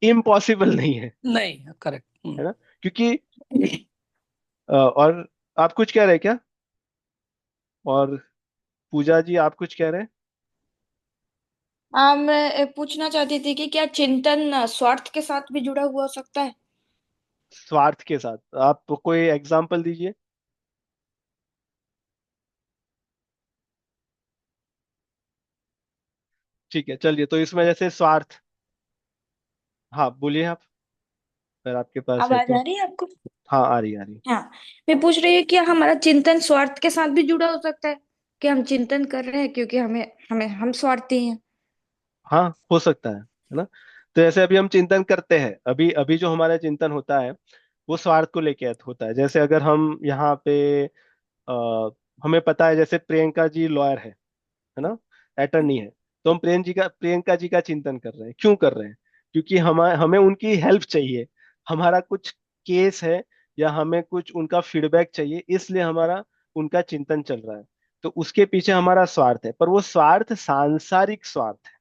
इम्पॉसिबल नहीं है। नहीं, करेक्ट। है ना? क्योंकि और आप कुछ कह रहे हैं क्या? और पूजा जी आप कुछ कह रहे हैं? मैं पूछना चाहती थी कि क्या चिंतन स्वार्थ के साथ भी जुड़ा हुआ हो सकता है? स्वार्थ के साथ आप कोई एग्जाम्पल दीजिए। ठीक है, चलिए, तो इसमें जैसे स्वार्थ, हाँ बोलिए आप, अगर आपके पास है आवाज तो। आ रही है आपको? हाँ, आ रही, आ रही। हाँ, मैं पूछ रही हूँ कि हमारा चिंतन स्वार्थ के साथ भी जुड़ा हो सकता है? कि हम चिंतन कर रहे हैं क्योंकि हमें हमें हम स्वार्थी हैं? हाँ, हो सकता है ना? तो जैसे अभी हम चिंतन करते हैं, अभी अभी जो हमारा चिंतन होता है वो स्वार्थ को लेके होता है। जैसे अगर हम यहाँ पे आ, हमें पता है जैसे प्रियंका जी लॉयर है ना, अटर्नी है, तो हम प्रियंका जी का चिंतन कर रहे हैं। क्यों कर रहे हैं? क्योंकि हमें उनकी हेल्प चाहिए, हमारा कुछ केस है, या हमें कुछ उनका फीडबैक चाहिए, इसलिए हमारा उनका चिंतन चल रहा है। तो उसके पीछे हमारा स्वार्थ है, पर वो स्वार्थ सांसारिक स्वार्थ है।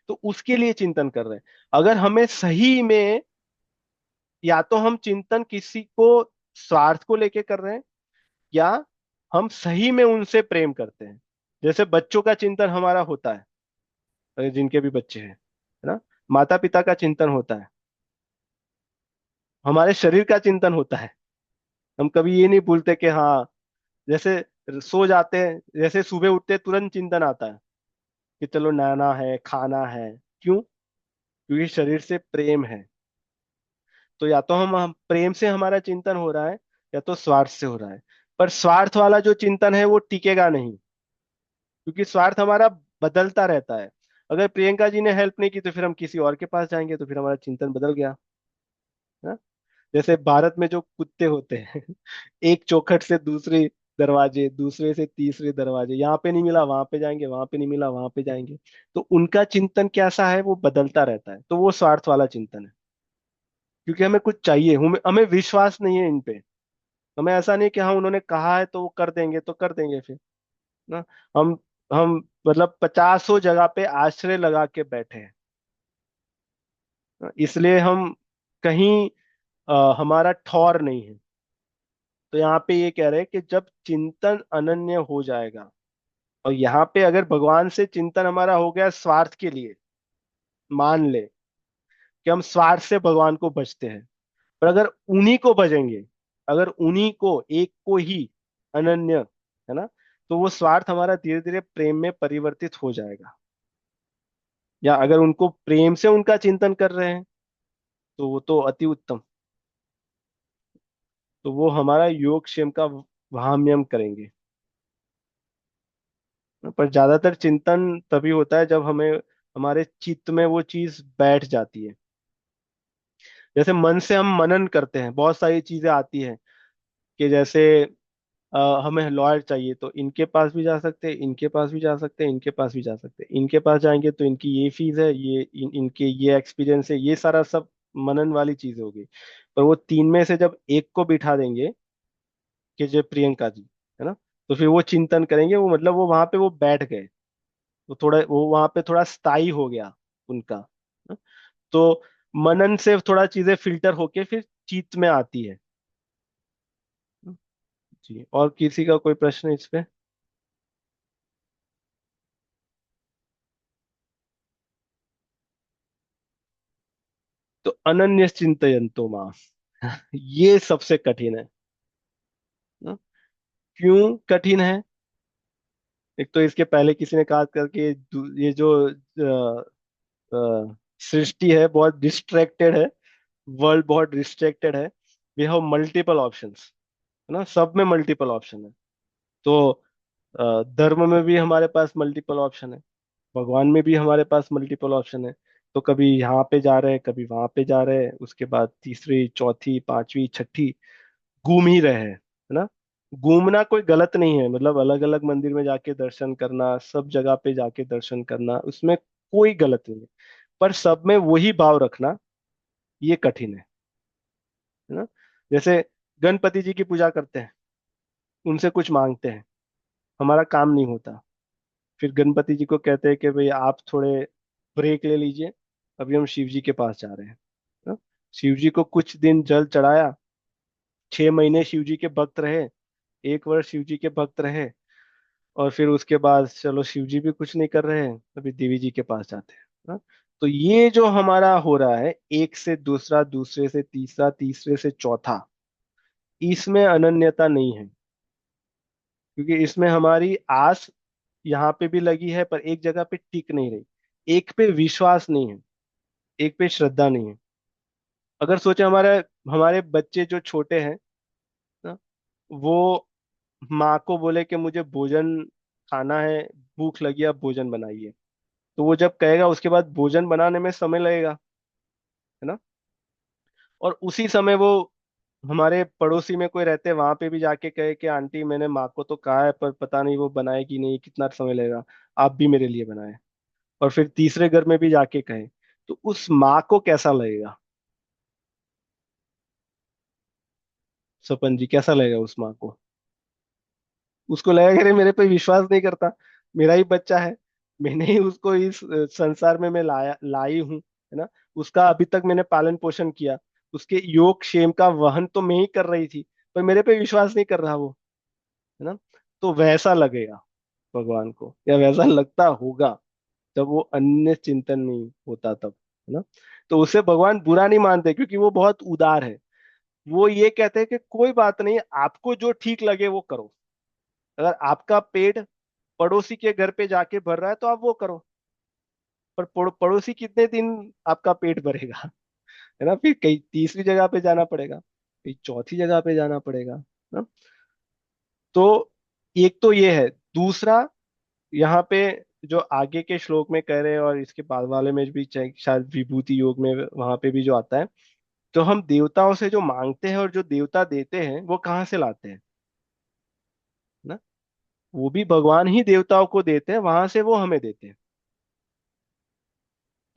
तो उसके लिए चिंतन कर रहे हैं। अगर हमें सही में, या तो हम चिंतन किसी को स्वार्थ को लेके कर रहे हैं, या हम सही में उनसे प्रेम करते हैं। जैसे बच्चों का चिंतन हमारा होता है, जिनके भी बच्चे हैं, है ना, माता पिता का चिंतन होता है, हमारे शरीर का चिंतन होता है। हम कभी ये नहीं भूलते कि हाँ, जैसे सो जाते हैं, जैसे सुबह उठते हैं, तुरंत चिंतन आता है कि चलो नहाना है, खाना है। क्यों? क्योंकि शरीर से प्रेम है। तो या तो हम प्रेम से हमारा चिंतन हो रहा है, या तो स्वार्थ से हो रहा है। पर स्वार्थ वाला जो चिंतन है वो टिकेगा नहीं, क्योंकि स्वार्थ हमारा बदलता रहता है। अगर प्रियंका जी ने हेल्प नहीं की तो फिर हम किसी और के पास जाएंगे, तो फिर हमारा चिंतन बदल गया। है ना? जैसे भारत में जो कुत्ते होते हैं एक चौखट से दूसरे दरवाजे, दूसरे से तीसरे दरवाजे, यहाँ पे नहीं मिला वहां पे जाएंगे, वहां पे नहीं मिला वहां पे जाएंगे। तो उनका चिंतन कैसा है? वो बदलता रहता है, तो वो स्वार्थ वाला चिंतन है। क्योंकि हमें कुछ चाहिए, हमें हमें विश्वास नहीं है इन पे। हमें ऐसा नहीं कि हाँ उन्होंने कहा है तो वो कर देंगे, तो कर देंगे फिर ना। हम हम मतलब पचासों जगह पे आश्रय लगा के बैठे हैं, इसलिए हम कहीं हमारा ठौर नहीं है। तो यहाँ पे ये कह रहे हैं कि जब चिंतन अनन्य हो जाएगा, और यहाँ पे अगर भगवान से चिंतन हमारा हो गया स्वार्थ के लिए, मान ले कि हम स्वार्थ से भगवान को भजते हैं, पर अगर उन्हीं को भजेंगे, अगर उन्हीं को एक को ही अनन्य, है ना, तो वो स्वार्थ हमारा धीरे धीरे प्रेम में परिवर्तित हो जाएगा। या अगर उनको प्रेम से उनका चिंतन कर रहे हैं, तो वो तो अति उत्तम। तो वो हमारा योगक्षेम का वाह्यम करेंगे। पर ज्यादातर चिंतन तभी होता है जब हमें, हमारे चित्त में वो चीज बैठ जाती है। जैसे मन से हम मनन करते हैं, बहुत सारी चीजें आती हैं कि जैसे हमें लॉयर चाहिए, तो इनके पास भी जा सकते हैं, इनके पास भी जा सकते हैं, इनके पास भी जा सकते हैं। इनके पास जाएंगे तो इनकी ये फीस है, ये इनके ये एक्सपीरियंस है, ये सारा सब मनन वाली चीज होगी। पर वो तीन में से जब एक को बिठा देंगे, कि जो प्रियंका जी, है ना, तो फिर वो चिंतन करेंगे, वो मतलब वो वहां पे वो बैठ गए, वो थोड़ा, वो वहां पे थोड़ा स्थायी हो गया उनका, है? तो मनन से थोड़ा चीजें फिल्टर होके फिर चित्त में आती है। जी, और किसी का कोई प्रश्न इस पे? तो अनन्य चिंतयन्तो माम, ये सबसे कठिन है ना? क्यों कठिन है? एक तो इसके पहले किसी ने कहा करके ये जो सृष्टि है बहुत डिस्ट्रैक्टेड है, वर्ल्ड बहुत डिस्ट्रैक्टेड है। वी हैव मल्टीपल ऑप्शंस, है ना, सब में मल्टीपल ऑप्शन है। तो धर्म में भी हमारे पास मल्टीपल ऑप्शन है, भगवान में भी हमारे पास मल्टीपल ऑप्शन है। तो कभी यहाँ पे जा रहे हैं, कभी वहां पे जा रहे हैं, उसके बाद तीसरी, चौथी, पांचवी, छठी, घूम ही रहे हैं, है ना। घूमना कोई गलत नहीं है, मतलब अलग अलग मंदिर में जाके दर्शन करना, सब जगह पे जाके दर्शन करना, उसमें कोई गलत नहीं है। पर सब में वही भाव रखना, ये कठिन है ना। जैसे गणपति जी की पूजा करते हैं, उनसे कुछ मांगते हैं, हमारा काम नहीं होता, फिर गणपति जी को कहते हैं कि भाई आप थोड़े ब्रेक ले लीजिए, अभी हम शिव जी के पास जा रहे हैं। हाँ? शिव जी को कुछ दिन जल चढ़ाया, 6 महीने शिव जी के भक्त रहे, 1 वर्ष शिव जी के भक्त रहे, और फिर उसके बाद चलो शिव जी भी कुछ नहीं कर रहे हैं, अभी देवी जी के पास जाते हैं। हाँ? तो ये जो हमारा हो रहा है, एक से दूसरा, दूसरे से तीसरा, तीसरे से चौथा, इसमें अनन्यता नहीं है, क्योंकि इसमें हमारी आस यहाँ पे भी लगी है पर एक जगह पे टिक नहीं रही, एक पे विश्वास नहीं है, एक पे श्रद्धा नहीं है। अगर सोचे हमारे हमारे बच्चे जो छोटे हैं ना, वो माँ को बोले कि मुझे भोजन खाना है, भूख लगी, आप भोजन बनाइए, तो वो जब कहेगा उसके बाद भोजन बनाने में समय लगेगा, है ना। और उसी समय वो हमारे पड़ोसी में कोई रहते वहां पे भी जाके कहे कि आंटी मैंने माँ को तो कहा है पर पता नहीं वो बनाएगी नहीं, कितना समय लगेगा, आप भी मेरे लिए बनाए। और फिर तीसरे घर में भी जाके कहे, तो उस माँ को कैसा लगेगा, सपन जी, कैसा लगेगा उस माँ को? उसको लगेगा कि अरे मेरे पे विश्वास नहीं करता, मेरा ही बच्चा है, मैंने ही उसको इस संसार में मैं लाई हूँ, है ना। उसका अभी तक मैंने पालन पोषण किया, उसके योग क्षेम का वहन तो मैं ही कर रही थी, पर मेरे पे विश्वास नहीं कर रहा वो, है ना। तो वैसा लगेगा भगवान को, या वैसा लगता होगा जब वो अन्य चिंतन नहीं होता तब, है ना। तो उसे भगवान बुरा नहीं मानते, क्योंकि वो बहुत उदार है। वो ये कहते हैं कि कोई बात नहीं, आपको जो ठीक लगे वो करो। अगर आपका पेट पड़ोसी के घर पे जाके भर रहा है तो आप वो करो, पर पड़ोसी कितने दिन आपका पेट भरेगा, है ना। फिर कई तीसरी जगह पे जाना पड़ेगा, फिर चौथी जगह पे जाना पड़ेगा ना। तो एक तो ये है। दूसरा, यहाँ पे जो आगे के श्लोक में कह रहे हैं और इसके बाद वाले में भी शायद विभूति योग में वहां पे भी जो आता है, तो हम देवताओं से जो मांगते हैं और जो देवता देते हैं वो कहाँ से लाते हैं ना। वो भी भगवान ही देवताओं को देते हैं, वहां से वो हमें देते हैं।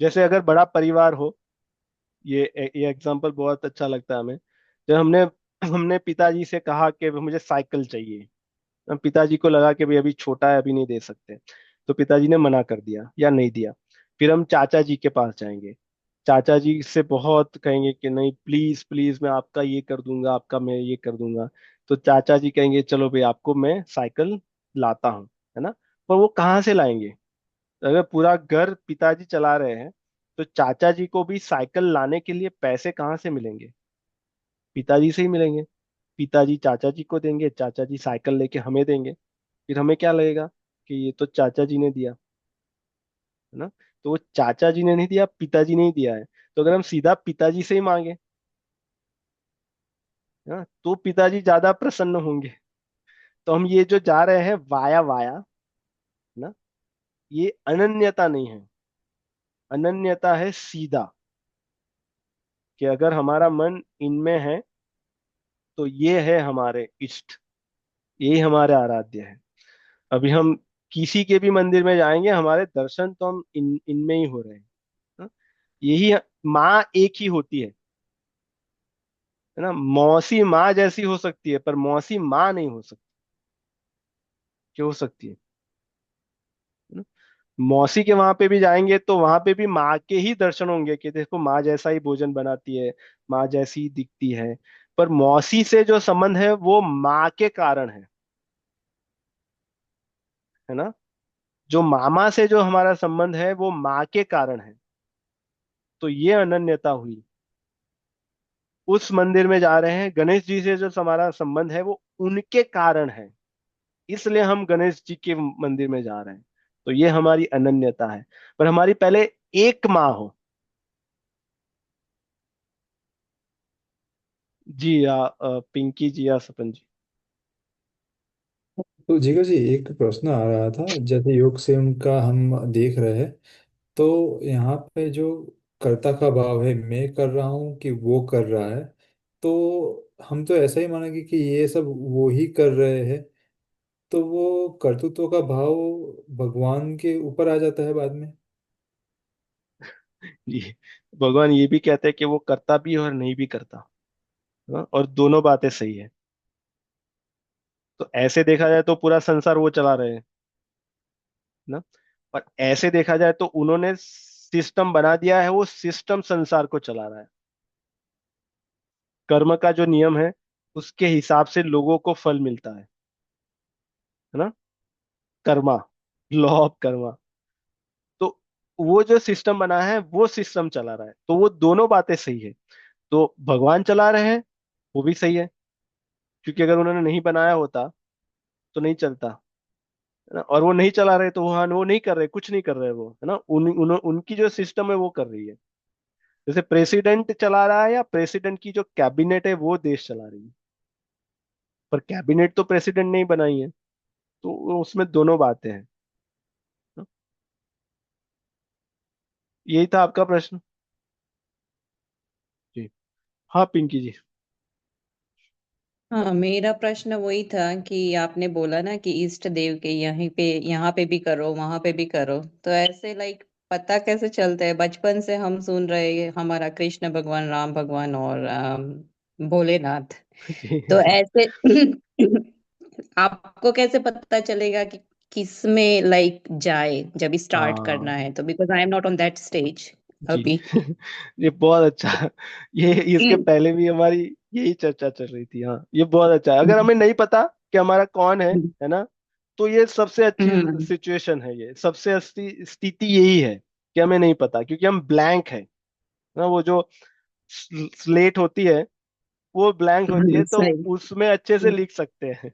जैसे अगर बड़ा परिवार हो, ये एग्जांपल बहुत अच्छा लगता है हमें। जब हमने हमने पिताजी से कहा कि मुझे साइकिल चाहिए, हम पिताजी को लगा कि भाई अभी छोटा है, अभी नहीं दे सकते, तो पिताजी ने मना कर दिया या नहीं दिया। फिर हम चाचा जी के पास जाएंगे, चाचा जी से बहुत कहेंगे कि नहीं प्लीज प्लीज, मैं आपका ये कर दूंगा, आपका मैं ये कर दूंगा। तो चाचा जी कहेंगे चलो भाई आपको मैं साइकिल लाता हूँ, है ना। पर वो कहाँ से लाएंगे? अगर पूरा घर पिताजी चला रहे हैं, तो चाचा जी को भी साइकिल लाने के लिए पैसे कहाँ से मिलेंगे? पिताजी से ही मिलेंगे। पिताजी चाचा जी को देंगे, चाचा जी साइकिल लेके हमें देंगे, फिर हमें क्या लगेगा कि ये तो चाचा जी ने दिया, है ना। तो वो चाचा जी ने नहीं दिया, पिताजी ने ही दिया है। तो अगर हम सीधा पिताजी से ही मांगे, है ना, तो पिताजी ज्यादा प्रसन्न होंगे। तो हम ये जो जा रहे हैं वाया वाया, है ना, ये अनन्यता नहीं है। अनन्यता है सीधा, कि अगर हमारा मन इनमें है तो ये है हमारे इष्ट, यही हमारे आराध्य है। अभी हम किसी के भी मंदिर में जाएंगे, हमारे दर्शन तो हम इनमें ही हो रहे हैं, हाँ? यही माँ एक ही होती है ना। मौसी माँ जैसी हो सकती है पर मौसी माँ नहीं हो सकती। क्यों हो सकती है ना? मौसी के वहां पे भी जाएंगे तो वहां पे भी माँ के ही दर्शन होंगे, कि देखो माँ जैसा ही भोजन बनाती है, माँ जैसी ही दिखती है। पर मौसी से जो संबंध है वो माँ के कारण है ना। जो मामा से जो हमारा संबंध है वो माँ के कारण है। तो ये अनन्यता हुई। उस मंदिर में जा रहे हैं, गणेश जी से जो हमारा संबंध है वो उनके कारण है, इसलिए हम गणेश जी के मंदिर में जा रहे हैं। तो ये हमारी अनन्यता है। पर हमारी पहले एक माँ हो। जी या पिंकी जी या सपन जी। तो जीगा जी, एक प्रश्न आ रहा था। जैसे योग से उनका हम देख रहे हैं, तो यहाँ पे जो कर्ता का भाव है, मैं कर रहा हूँ कि वो कर रहा है, तो हम तो ऐसा ही मानेंगे कि ये सब वो ही कर रहे हैं। तो वो कर्तृत्व का भाव भगवान के ऊपर आ जाता है बाद में। जी, भगवान ये भी कहते हैं कि वो करता भी है और नहीं भी करता, हाँ? और दोनों बातें सही है। तो ऐसे देखा जाए तो पूरा संसार वो चला रहे हैं ना। और ऐसे देखा जाए तो उन्होंने सिस्टम बना दिया है, वो सिस्टम संसार को चला रहा है। कर्म का जो नियम है उसके हिसाब से लोगों को फल मिलता है ना। Karma, law of Karma. तो वो जो सिस्टम बना है वो सिस्टम चला रहा है, तो वो दोनों बातें सही है। तो भगवान चला रहे हैं, वो भी सही है, क्योंकि अगर उन्होंने नहीं बनाया होता तो नहीं चलता, है ना। और वो नहीं चला रहे तो वहां वो नहीं कर रहे, कुछ नहीं कर रहे वो, है ना। उनकी जो सिस्टम है वो कर रही है। जैसे प्रेसिडेंट चला रहा है, या प्रेसिडेंट की जो कैबिनेट है वो देश चला रही है, पर कैबिनेट तो प्रेसिडेंट ने ही बनाई है। तो उसमें दोनों बातें हैं। यही था आपका प्रश्न। जी। हाँ पिंकी जी। हाँ, मेरा प्रश्न वही था कि आपने बोला ना कि इष्ट देव के यहाँ पे भी करो, वहां पे भी करो, तो ऐसे लाइक पता कैसे चलता है? बचपन से हम सुन रहे हैं हमारा कृष्ण भगवान, राम भगवान और भोलेनाथ। जी। तो ऐसे आपको कैसे पता चलेगा कि किस में लाइक जाए जब स्टार्ट करना हाँ है? तो because I am not on that stage जी। अभी। ये बहुत अच्छा। ये इसके पहले भी हमारी यही चर्चा चल रही थी। हाँ, ये बहुत अच्छा है। अगर हमें नहीं पता कि हमारा कौन है ना, तो ये सबसे अच्छी सिचुएशन है, ये सबसे अच्छी स्थिति यही है कि हमें नहीं पता, क्योंकि हम ब्लैंक है ना। वो जो स्लेट होती है वो ब्लैंक होती है, तो सही। उसमें अच्छे से लिख सकते हैं,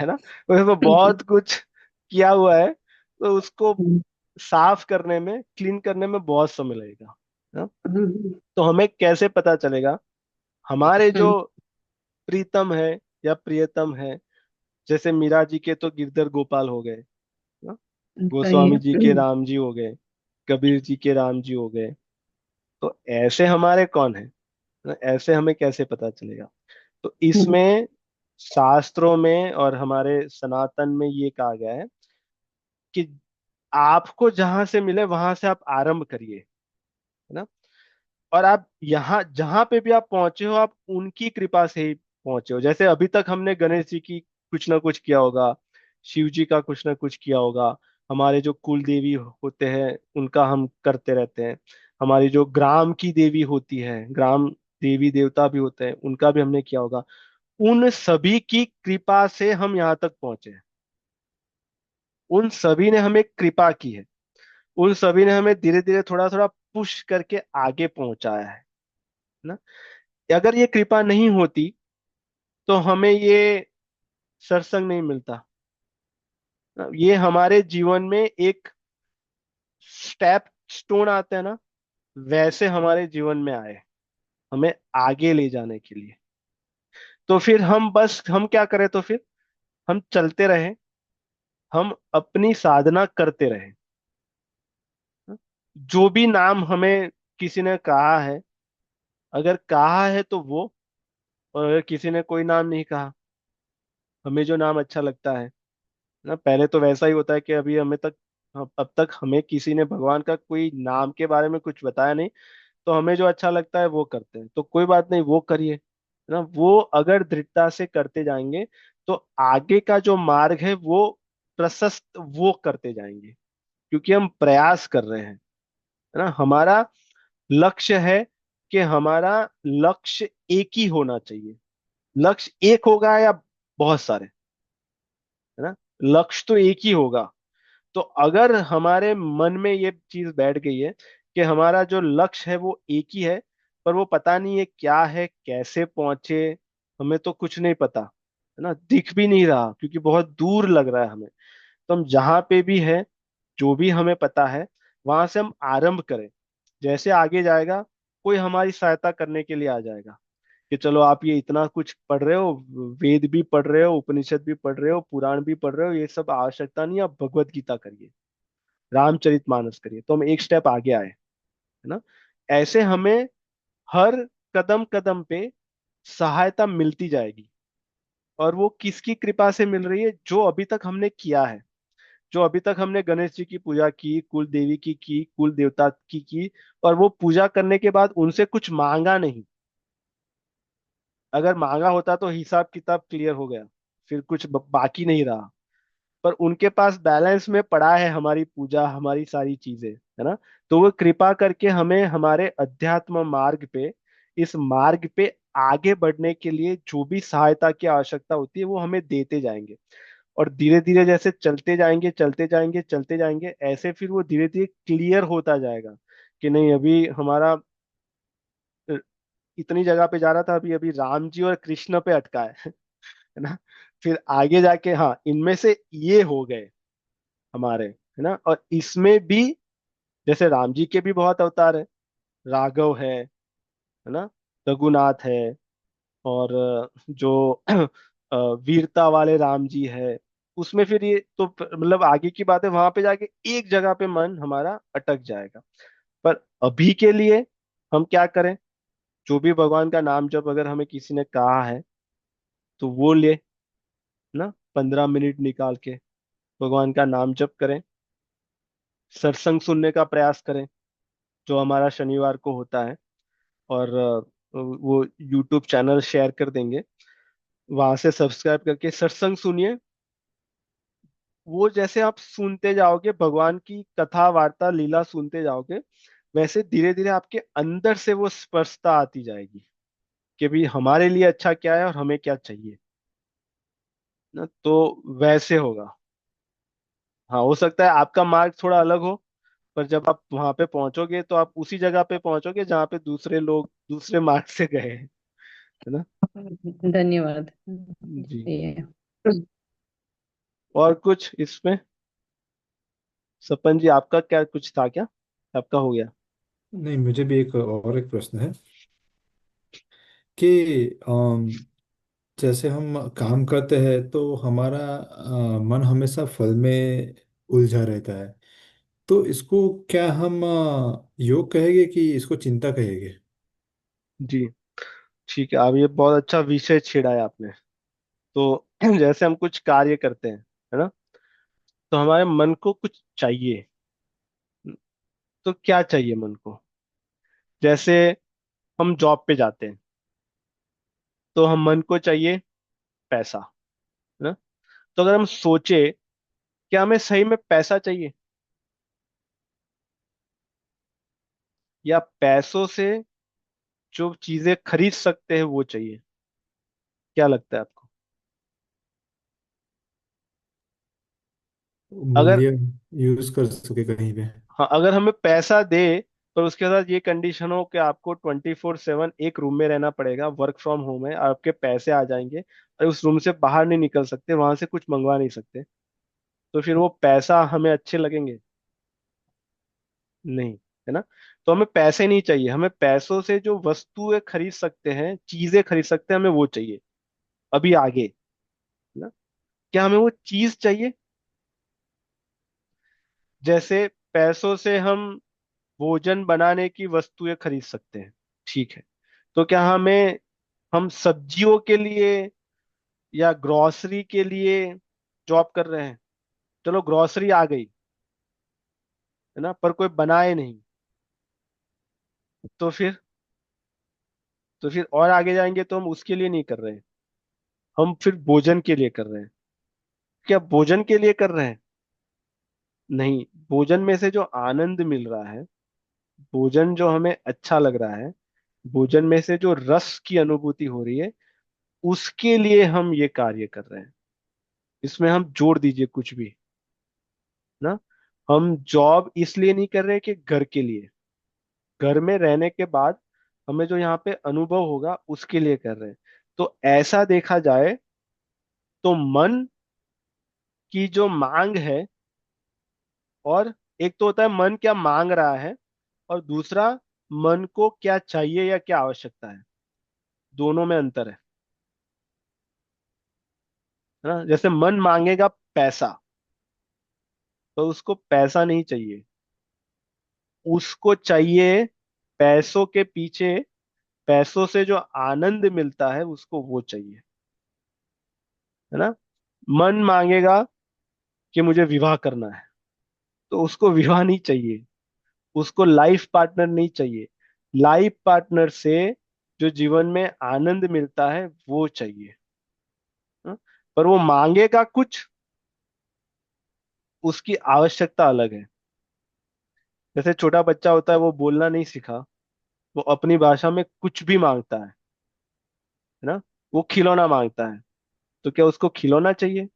है ना। उसमें बहुत कुछ किया हुआ है, तो उसको साफ करने में, क्लीन करने में बहुत समय लगेगा, है ना। तो हमें कैसे पता चलेगा हमारे जो प्रीतम है या प्रियतम है? जैसे मीरा जी के तो गिरधर गोपाल हो गए ना, सही गोस्वामी जी है। के राम जी हो गए, कबीर जी के राम जी हो गए। तो ऐसे हमारे कौन है ना, ऐसे हमें कैसे पता चलेगा? तो इसमें शास्त्रों में और हमारे सनातन में ये कहा गया है कि आपको जहां से मिले वहां से आप आरंभ करिए, है ना। और आप यहाँ जहां पे भी आप पहुंचे हो, आप उनकी कृपा से ही पहुंचे हो। जैसे अभी तक हमने गणेश जी की कुछ ना कुछ किया होगा, शिव जी का कुछ ना कुछ किया होगा, हमारे जो कुल देवी होते हैं उनका हम करते रहते हैं, हमारी जो ग्राम की देवी होती है, ग्राम देवी देवता भी होते हैं, उनका भी हमने किया होगा। उन सभी की कृपा से हम यहाँ तक पहुंचे हैं। उन सभी ने हमें कृपा की है, उन सभी ने हमें धीरे धीरे थोड़ा थोड़ा पुश करके आगे पहुंचाया है ना। अगर ये कृपा नहीं होती तो हमें ये सत्संग नहीं मिलता। ये हमारे जीवन में एक स्टेप स्टोन आते हैं ना, वैसे हमारे जीवन में आए, हमें आगे ले जाने के लिए। तो फिर हम क्या करें? तो फिर हम चलते रहे, हम अपनी साधना करते रहे। जो भी नाम हमें किसी ने कहा है, अगर कहा है तो वो, और अगर किसी ने कोई नाम नहीं कहा, हमें जो नाम अच्छा लगता है ना, पहले तो वैसा ही होता है कि अभी हमें तक, अब तक हमें किसी ने भगवान का कोई नाम के बारे में कुछ बताया नहीं, तो हमें जो अच्छा लगता है वो करते हैं। तो कोई बात नहीं, वो करिए, है ना। वो अगर दृढ़ता से करते जाएंगे तो आगे का जो मार्ग है वो प्रशस्त वो करते जाएंगे, क्योंकि हम प्रयास कर रहे हैं, है ना। हमारा लक्ष्य है कि हमारा लक्ष्य एक ही होना चाहिए। लक्ष्य एक होगा या बहुत सारे, है ना, लक्ष्य तो एक ही होगा। तो अगर हमारे मन में ये चीज बैठ गई है कि हमारा जो लक्ष्य है वो एक ही है, पर वो पता नहीं है क्या है, कैसे पहुंचे, हमें तो कुछ नहीं पता, है ना, दिख भी नहीं रहा क्योंकि बहुत दूर लग रहा है हमें। तो हम जहां पे भी है, जो भी हमें पता है, वहां से हम आरंभ करें। जैसे आगे जाएगा, कोई हमारी सहायता करने के लिए आ जाएगा कि चलो आप ये इतना कुछ पढ़ रहे हो, वेद भी पढ़ रहे हो, उपनिषद भी पढ़ रहे हो, पुराण भी पढ़ रहे हो, ये सब आवश्यकता नहीं, आप भगवत गीता करिए, रामचरितमानस करिए, तो हम एक स्टेप आगे आए, है ना। ऐसे हमें हर कदम कदम पे सहायता मिलती जाएगी। और वो किसकी कृपा से मिल रही है? जो अभी तक हमने किया है, जो अभी तक हमने गणेश जी की पूजा की, कुल देवी की, कुल देवता की, और वो पूजा करने के बाद उनसे कुछ मांगा नहीं। अगर मांगा होता तो हिसाब किताब क्लियर हो गया, फिर कुछ बाकी नहीं रहा। पर उनके पास बैलेंस में पड़ा है हमारी पूजा, हमारी सारी चीजें, है ना। तो वो कृपा करके हमें हमारे अध्यात्म मार्ग पे, इस मार्ग पे आगे बढ़ने के लिए जो भी सहायता की आवश्यकता होती है वो हमें देते जाएंगे। और धीरे धीरे जैसे चलते जाएंगे चलते जाएंगे चलते जाएंगे, ऐसे फिर वो धीरे धीरे क्लियर होता जाएगा कि नहीं, अभी हमारा अ, इतनी जगह पे जा रहा था, अभी अभी राम जी और कृष्ण पे अटका है ना। फिर आगे जाके हाँ, इनमें से ये हो गए हमारे, है ना। और इसमें भी जैसे राम जी के भी बहुत अवतार है, राघव है ना, रघुनाथ है, और जो वीरता वाले राम जी है। उसमें फिर ये तो मतलब आगे की बात है, वहां पे जाके एक जगह पे मन हमारा अटक जाएगा। पर अभी के लिए हम क्या करें, जो भी भगवान का नाम जब अगर हमें किसी ने कहा है तो वो ले ना, 15 मिनट निकाल के भगवान का नाम जप करें, सत्संग सुनने का प्रयास करें जो हमारा शनिवार को होता है। और वो यूट्यूब चैनल शेयर कर देंगे, वहां से सब्सक्राइब करके सत्संग सुनिए। वो जैसे आप सुनते जाओगे, भगवान की कथा वार्ता लीला सुनते जाओगे, वैसे धीरे धीरे आपके अंदर से वो स्पष्टता आती जाएगी कि भाई हमारे लिए अच्छा क्या है और हमें क्या चाहिए ना। तो वैसे होगा। हाँ, हो सकता है आपका मार्ग थोड़ा अलग हो, पर जब आप वहां पे पहुंचोगे तो आप उसी जगह पे पहुंचोगे जहाँ पे दूसरे लोग दूसरे मार्ग से गए हैं, है ना। धन्यवाद। जी। ये और कुछ इसमें, सपन जी आपका क्या कुछ था क्या, आपका हो गया। नहीं, मुझे भी एक प्रश्न है कि जैसे हम काम करते हैं तो हमारा मन हमेशा फल में उलझा रहता है। तो इसको क्या हम योग कहेंगे कि इसको चिंता कहेंगे? जी, ठीक है, अब ये बहुत अच्छा विषय छेड़ा है आपने। तो जैसे हम कुछ कार्य करते हैं, है ना, तो हमारे मन को कुछ चाहिए। तो क्या चाहिए मन को, जैसे हम जॉब पे जाते हैं तो हम मन को चाहिए पैसा, है ना। तो अगर हम सोचे क्या हमें सही में पैसा चाहिए, या पैसों से जो चीजें खरीद सकते हैं वो चाहिए, क्या लगता है आपको। अगर मूल्य यूज कर सके कहीं पे। हाँ, अगर हमें पैसा दे पर उसके साथ ये कंडीशन हो कि आपको 24/7 एक रूम में रहना पड़ेगा, वर्क फ्रॉम होम है, आपके पैसे आ जाएंगे और उस रूम से बाहर नहीं निकल सकते, वहां से कुछ मंगवा नहीं सकते, तो फिर वो पैसा हमें अच्छे लगेंगे, नहीं, है ना। तो हमें पैसे नहीं चाहिए, हमें पैसों से जो वस्तुएं खरीद सकते हैं, चीजें खरीद सकते हैं, हमें वो चाहिए अभी आगे, है ना। क्या हमें वो चीज चाहिए, जैसे पैसों से हम भोजन बनाने की वस्तुएं खरीद सकते हैं, ठीक है। तो क्या हमें, हम सब्जियों के लिए या ग्रोसरी के लिए जॉब कर रहे हैं, चलो ग्रोसरी आ गई, है ना, पर कोई बनाए नहीं, तो फिर और आगे जाएंगे तो हम उसके लिए नहीं कर रहे हैं, हम फिर भोजन के लिए कर रहे हैं। क्या भोजन के लिए कर रहे हैं, नहीं, भोजन में से जो आनंद मिल रहा है, भोजन जो हमें अच्छा लग रहा है, भोजन में से जो रस की अनुभूति हो रही है, उसके लिए हम ये कार्य कर रहे हैं। इसमें हम जोड़ दीजिए कुछ भी ना, हम जॉब इसलिए नहीं कर रहे कि घर के लिए, घर में रहने के बाद हमें जो यहाँ पे अनुभव होगा उसके लिए कर रहे हैं। तो ऐसा देखा जाए तो मन की जो मांग है, और एक तो होता है मन क्या मांग रहा है, और दूसरा मन को क्या चाहिए या क्या आवश्यकता है, दोनों में अंतर है ना। जैसे मन मांगेगा पैसा, तो उसको पैसा नहीं चाहिए, उसको चाहिए पैसों के पीछे, पैसों से जो आनंद मिलता है उसको वो चाहिए, है ना। मन मांगेगा कि मुझे विवाह करना है, तो उसको विवाह नहीं चाहिए, उसको लाइफ पार्टनर नहीं चाहिए, लाइफ पार्टनर से जो जीवन में आनंद मिलता है वो चाहिए, हाँ? पर वो मांगेगा कुछ, उसकी आवश्यकता अलग है। जैसे छोटा बच्चा होता है, वो बोलना नहीं सीखा, वो अपनी भाषा में कुछ भी मांगता है ना। वो खिलौना मांगता है, तो क्या उसको खिलौना चाहिए?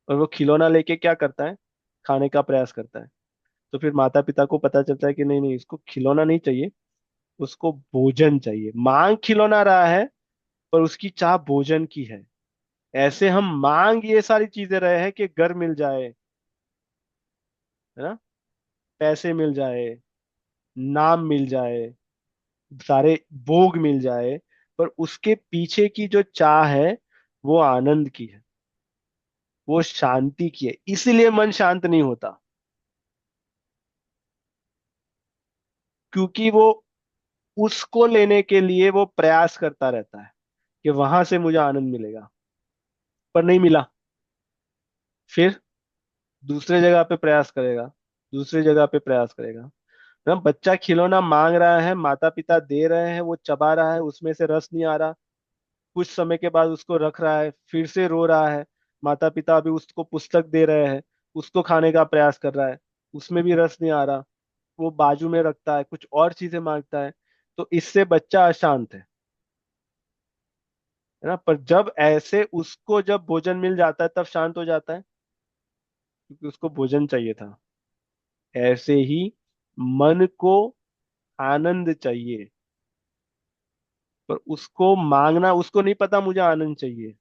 और वो खिलौना लेके क्या करता है? खाने का प्रयास करता है। तो फिर माता पिता को पता चलता है कि नहीं नहीं, इसको खिलौना नहीं चाहिए, उसको भोजन चाहिए। मांग खिलौना रहा है, पर उसकी चाह भोजन की है। ऐसे हम मांग ये सारी चीजें रहे हैं कि घर मिल जाए, है ना, पैसे मिल जाए, नाम मिल जाए, सारे भोग मिल जाए, पर उसके पीछे की जो चाह है वो आनंद की है, वो शांति की है। इसीलिए मन शांत नहीं होता, क्योंकि वो उसको लेने के लिए वो प्रयास करता रहता है कि वहां से मुझे आनंद मिलेगा, पर नहीं मिला। फिर दूसरे जगह पे प्रयास करेगा, दूसरी जगह पे प्रयास करेगा। ना, बच्चा खिलौना मांग रहा है, माता पिता दे रहे हैं, वो चबा रहा है, उसमें से रस नहीं आ रहा। कुछ समय के बाद उसको रख रहा है, फिर से रो रहा है। माता पिता अभी उसको पुस्तक दे रहे हैं, उसको खाने का प्रयास कर रहा है, उसमें भी रस नहीं आ रहा। वो बाजू में रखता है, कुछ और चीजें मांगता है। तो इससे बच्चा अशांत है ना। पर जब ऐसे उसको जब भोजन मिल जाता है तब शांत हो जाता है, क्योंकि उसको भोजन चाहिए था। ऐसे ही मन को आनंद चाहिए, पर उसको मांगना, उसको नहीं पता मुझे आनंद चाहिए।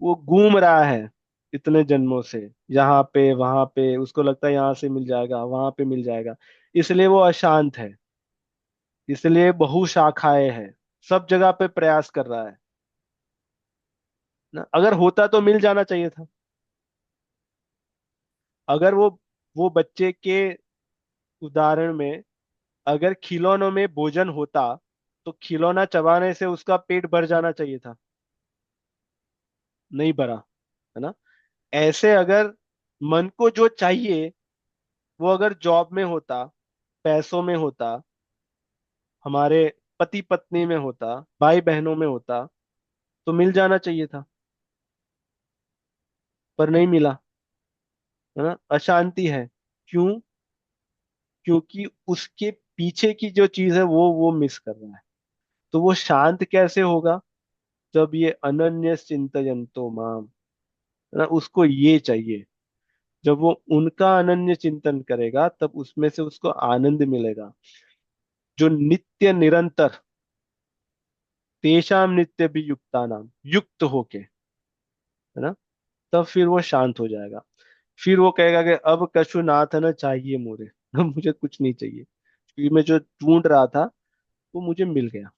वो घूम रहा है इतने जन्मों से, यहाँ पे वहां पे, उसको लगता है यहाँ से मिल जाएगा, वहां पे मिल जाएगा। इसलिए वो अशांत है, इसलिए बहु शाखाएं है, सब जगह पे प्रयास कर रहा है ना। अगर होता तो मिल जाना चाहिए था। अगर वो बच्चे के उदाहरण में, अगर खिलौनों में भोजन होता, तो खिलौना चबाने से उसका पेट भर जाना चाहिए था, नहीं भरा, है ना। ऐसे अगर मन को जो चाहिए वो अगर जॉब में होता, पैसों में होता, हमारे पति पत्नी में होता, भाई बहनों में होता, तो मिल जाना चाहिए था, पर नहीं मिला, है ना। अशांति है। क्यों? क्योंकि उसके पीछे की जो चीज है वो मिस कर रहा है। तो वो शांत कैसे होगा? जब ये अनन्य चिंतयन्तो माम, है ना, उसको ये चाहिए। जब वो उनका अनन्य चिंतन करेगा तब उसमें से उसको आनंद मिलेगा, जो नित्य निरंतर, तेषाम नित्य भी युक्ता नाम, युक्त होके, है ना, तब फिर वो शांत हो जाएगा। फिर वो कहेगा कि अब कछु नाथ न चाहिए मोरे, अब मुझे कुछ नहीं चाहिए, क्योंकि मैं जो ढूंढ रहा था वो मुझे मिल गया।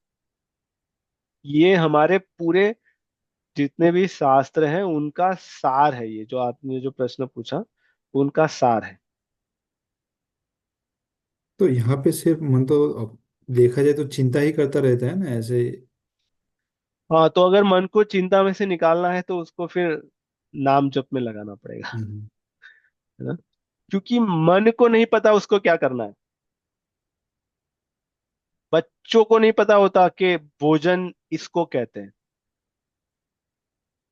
ये हमारे पूरे जितने भी शास्त्र हैं उनका सार है, ये जो आपने जो प्रश्न पूछा उनका सार है। तो यहाँ पे सिर्फ मन तो अब देखा जाए तो चिंता ही करता रहता है ना ऐसे। हाँ, तो अगर मन को चिंता में से निकालना है तो उसको फिर नाम जप में लगाना पड़ेगा, हम्म। है ना। क्योंकि मन को नहीं पता उसको क्या करना है। बच्चों को नहीं पता होता कि भोजन इसको कहते हैं,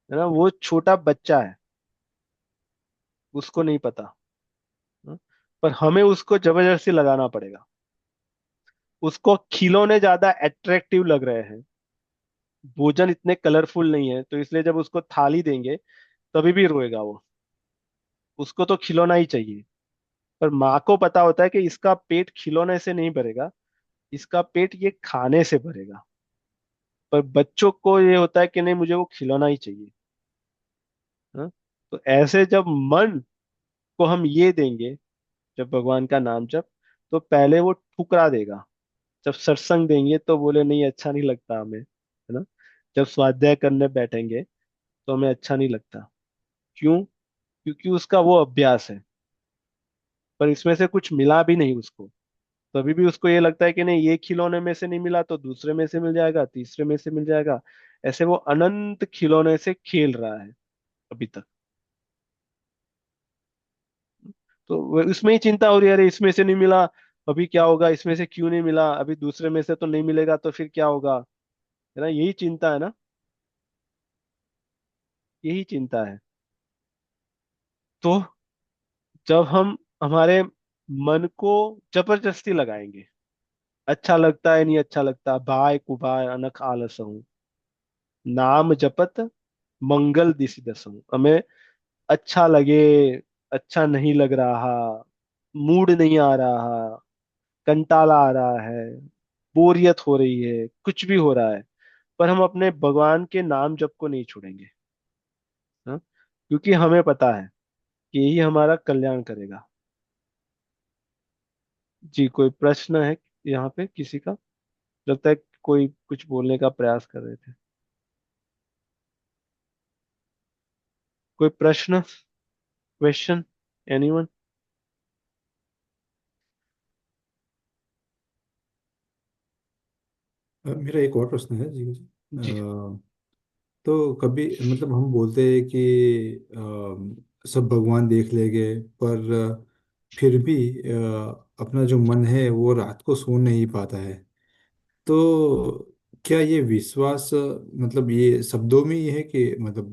है ना। वो छोटा बच्चा है, उसको नहीं पता, है? पर हमें उसको जबरदस्ती लगाना पड़ेगा। उसको खिलौने ज्यादा अट्रैक्टिव लग रहे हैं, भोजन इतने कलरफुल नहीं है, तो इसलिए जब उसको थाली देंगे तभी भी रोएगा वो। उसको तो खिलौना ही चाहिए। पर माँ को पता होता है कि इसका पेट खिलौने से नहीं भरेगा, इसका पेट ये खाने से भरेगा। पर बच्चों को ये होता है कि नहीं, मुझे वो खिलौना ही चाहिए, हाँ? तो ऐसे जब मन को हम ये देंगे, जब भगवान का नाम जप, तो पहले वो ठुकरा देगा। जब सत्संग देंगे तो बोले नहीं, अच्छा नहीं लगता हमें, है ना। जब स्वाध्याय करने बैठेंगे तो हमें अच्छा नहीं लगता। क्यों? क्योंकि उसका वो अभ्यास है, पर इसमें से कुछ मिला भी नहीं उसको। तभी भी उसको ये लगता है कि नहीं, ये खिलौने में से नहीं मिला तो दूसरे में से मिल जाएगा, तीसरे में से मिल जाएगा। ऐसे वो अनंत खिलौने से खेल रहा है अभी तक। तो उसमें ही चिंता हो रही है, अरे इसमें से नहीं मिला, अभी क्या होगा, इसमें से क्यों नहीं मिला, अभी दूसरे में से तो नहीं मिलेगा तो फिर क्या होगा, है ना। यही चिंता है ना, यही चिंता है। तो जब हम हमारे मन को जबरदस्ती लगाएंगे, अच्छा लगता है नहीं अच्छा लगता, बाय कुबाय अनख आलस हूँ, नाम जपत मंगल दिसि दसऊं, हमें अच्छा लगे, अच्छा नहीं लग रहा, मूड नहीं आ रहा, कंटाला आ रहा है, बोरियत हो रही है, कुछ भी हो रहा है, पर हम अपने भगवान के नाम जप को नहीं छोड़ेंगे। हाँ? क्योंकि हमें पता है कि यही हमारा कल्याण करेगा। जी, कोई प्रश्न है यहाँ पे किसी का? लगता है कोई कुछ बोलने का प्रयास कर रहे थे। कोई प्रश्न, क्वेश्चन, एनीवन? मेरा एक और प्रश्न है जी। जी। तो कभी मतलब हम बोलते हैं कि सब भगवान देख लेंगे, पर फिर भी अपना जो मन है वो रात को सो नहीं पाता है। तो क्या ये विश्वास मतलब ये शब्दों में ही है कि मतलब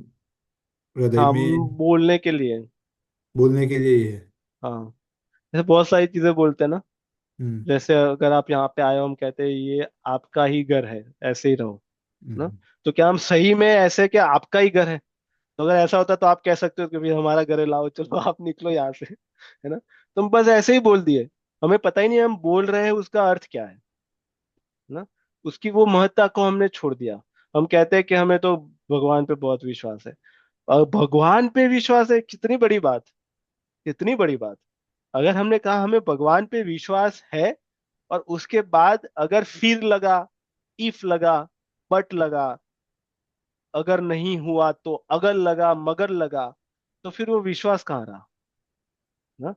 हृदय हाँ, में बोलने के लिए। बोलने के लिए ही है? हाँ, जैसे बहुत सारी चीजें बोलते हैं ना। हम्म। जैसे अगर आप यहाँ पे आए हो, हम कहते हैं ये आपका ही घर है, ऐसे ही रहो ना। हम्म। तो क्या हम सही में ऐसे कि आपका ही घर है? तो अगर ऐसा होता तो आप कह सकते हो कि भाई हमारा घर है, लाओ चलो आप निकलो यहाँ से, है ना। तुम बस ऐसे ही बोल दिए, हमें पता ही नहीं हम बोल रहे हैं उसका अर्थ क्या है ना। उसकी वो महत्ता को हमने छोड़ दिया। हम कहते हैं कि हमें तो भगवान पे बहुत विश्वास है, और भगवान पे विश्वास है, कितनी बड़ी बात, कितनी बड़ी बात। अगर हमने कहा हमें भगवान पे विश्वास है, और उसके बाद अगर फिर लगा, इफ लगा, बट लगा, अगर नहीं हुआ तो अगर लगा, मगर लगा, तो फिर वो विश्वास कहाँ रहा ना।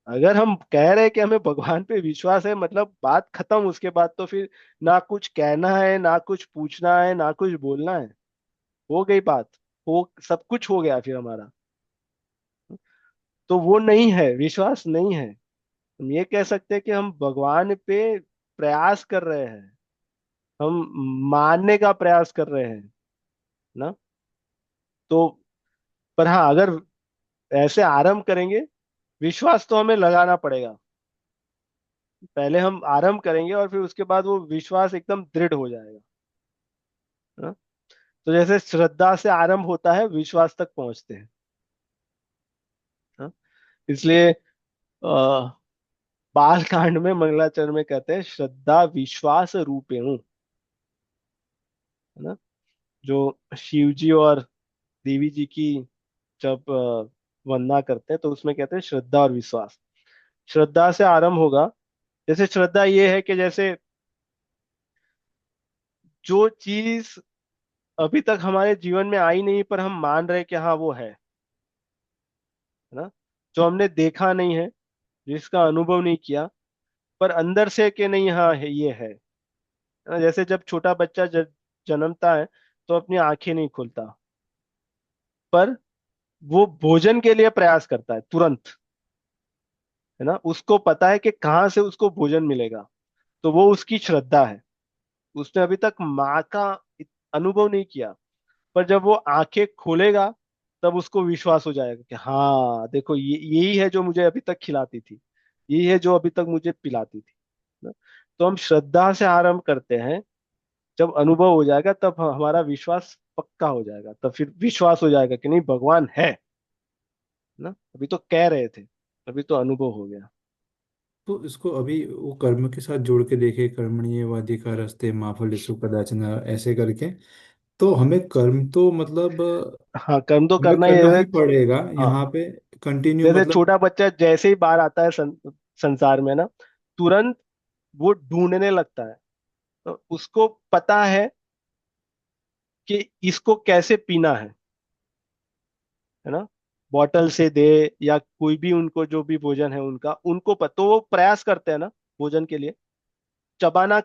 अगर हम कह रहे हैं कि हमें भगवान पे विश्वास है, मतलब बात खत्म, उसके बाद तो फिर ना कुछ कहना है, ना कुछ पूछना है, ना कुछ बोलना है, हो गई बात, हो सब कुछ हो गया फिर हमारा। तो वो नहीं है, विश्वास नहीं है। हम ये कह सकते हैं कि हम भगवान पे प्रयास कर रहे हैं, हम मानने का प्रयास कर रहे हैं ना। तो पर हाँ, अगर ऐसे आरंभ करेंगे, विश्वास तो हमें लगाना पड़ेगा। पहले हम आरंभ करेंगे और फिर उसके बाद वो विश्वास एकदम दृढ़ हो जाएगा ना। तो जैसे श्रद्धा से आरंभ होता है, विश्वास तक पहुंचते हैं ना। इसलिए बाल कांड में मंगलाचरण में कहते हैं श्रद्धा विश्वास रूपेणु, है ना। जो शिव जी और देवी जी की जब वंदना करते हैं, तो उसमें कहते हैं श्रद्धा और विश्वास। श्रद्धा से आरंभ होगा। जैसे श्रद्धा ये है कि जैसे जो चीज अभी तक हमारे जीवन में आई नहीं, पर हम मान रहे कि हाँ वो है ना। जो हमने देखा नहीं है, जिसका अनुभव नहीं किया, पर अंदर से कि नहीं हाँ है, ये है ना। जैसे जब छोटा बच्चा जन्मता है, तो अपनी आंखें नहीं खोलता, पर वो भोजन के लिए प्रयास करता है तुरंत, है ना। उसको पता है कि कहाँ से उसको भोजन मिलेगा, तो वो उसकी श्रद्धा है। उसने अभी तक माँ का अनुभव नहीं किया, पर जब वो आंखें खोलेगा, तब उसको विश्वास हो जाएगा कि हाँ देखो, ये यही है जो मुझे अभी तक खिलाती थी, यही है जो अभी तक मुझे पिलाती थी ना। तो हम श्रद्धा से आरंभ करते हैं, जब अनुभव हो जाएगा तब हमारा विश्वास पक्का हो जाएगा, तब फिर विश्वास हो जाएगा कि नहीं भगवान है ना। अभी तो कह रहे थे, अभी तो अनुभव हो गया। तो इसको अभी वो कर्म के साथ जोड़ के देखे, कर्मण्येवाधिकारस्ते मा फलेषु कदाचन, ऐसे करके। तो हमें कर्म तो मतलब हाँ, कर्म तो हमें करना ही करना है। ही पड़ेगा हाँ, यहाँ पे, कंटिन्यू जैसे मतलब। छोटा बच्चा जैसे ही बाहर आता है संसार में ना, तुरंत वो ढूंढने लगता है। तो उसको पता है कि इसको कैसे पीना है ना। बॉटल से दे, या कोई भी उनको जो भी भोजन है उनका, उनको पता, तो वो प्रयास करते हैं ना भोजन के लिए। चबाना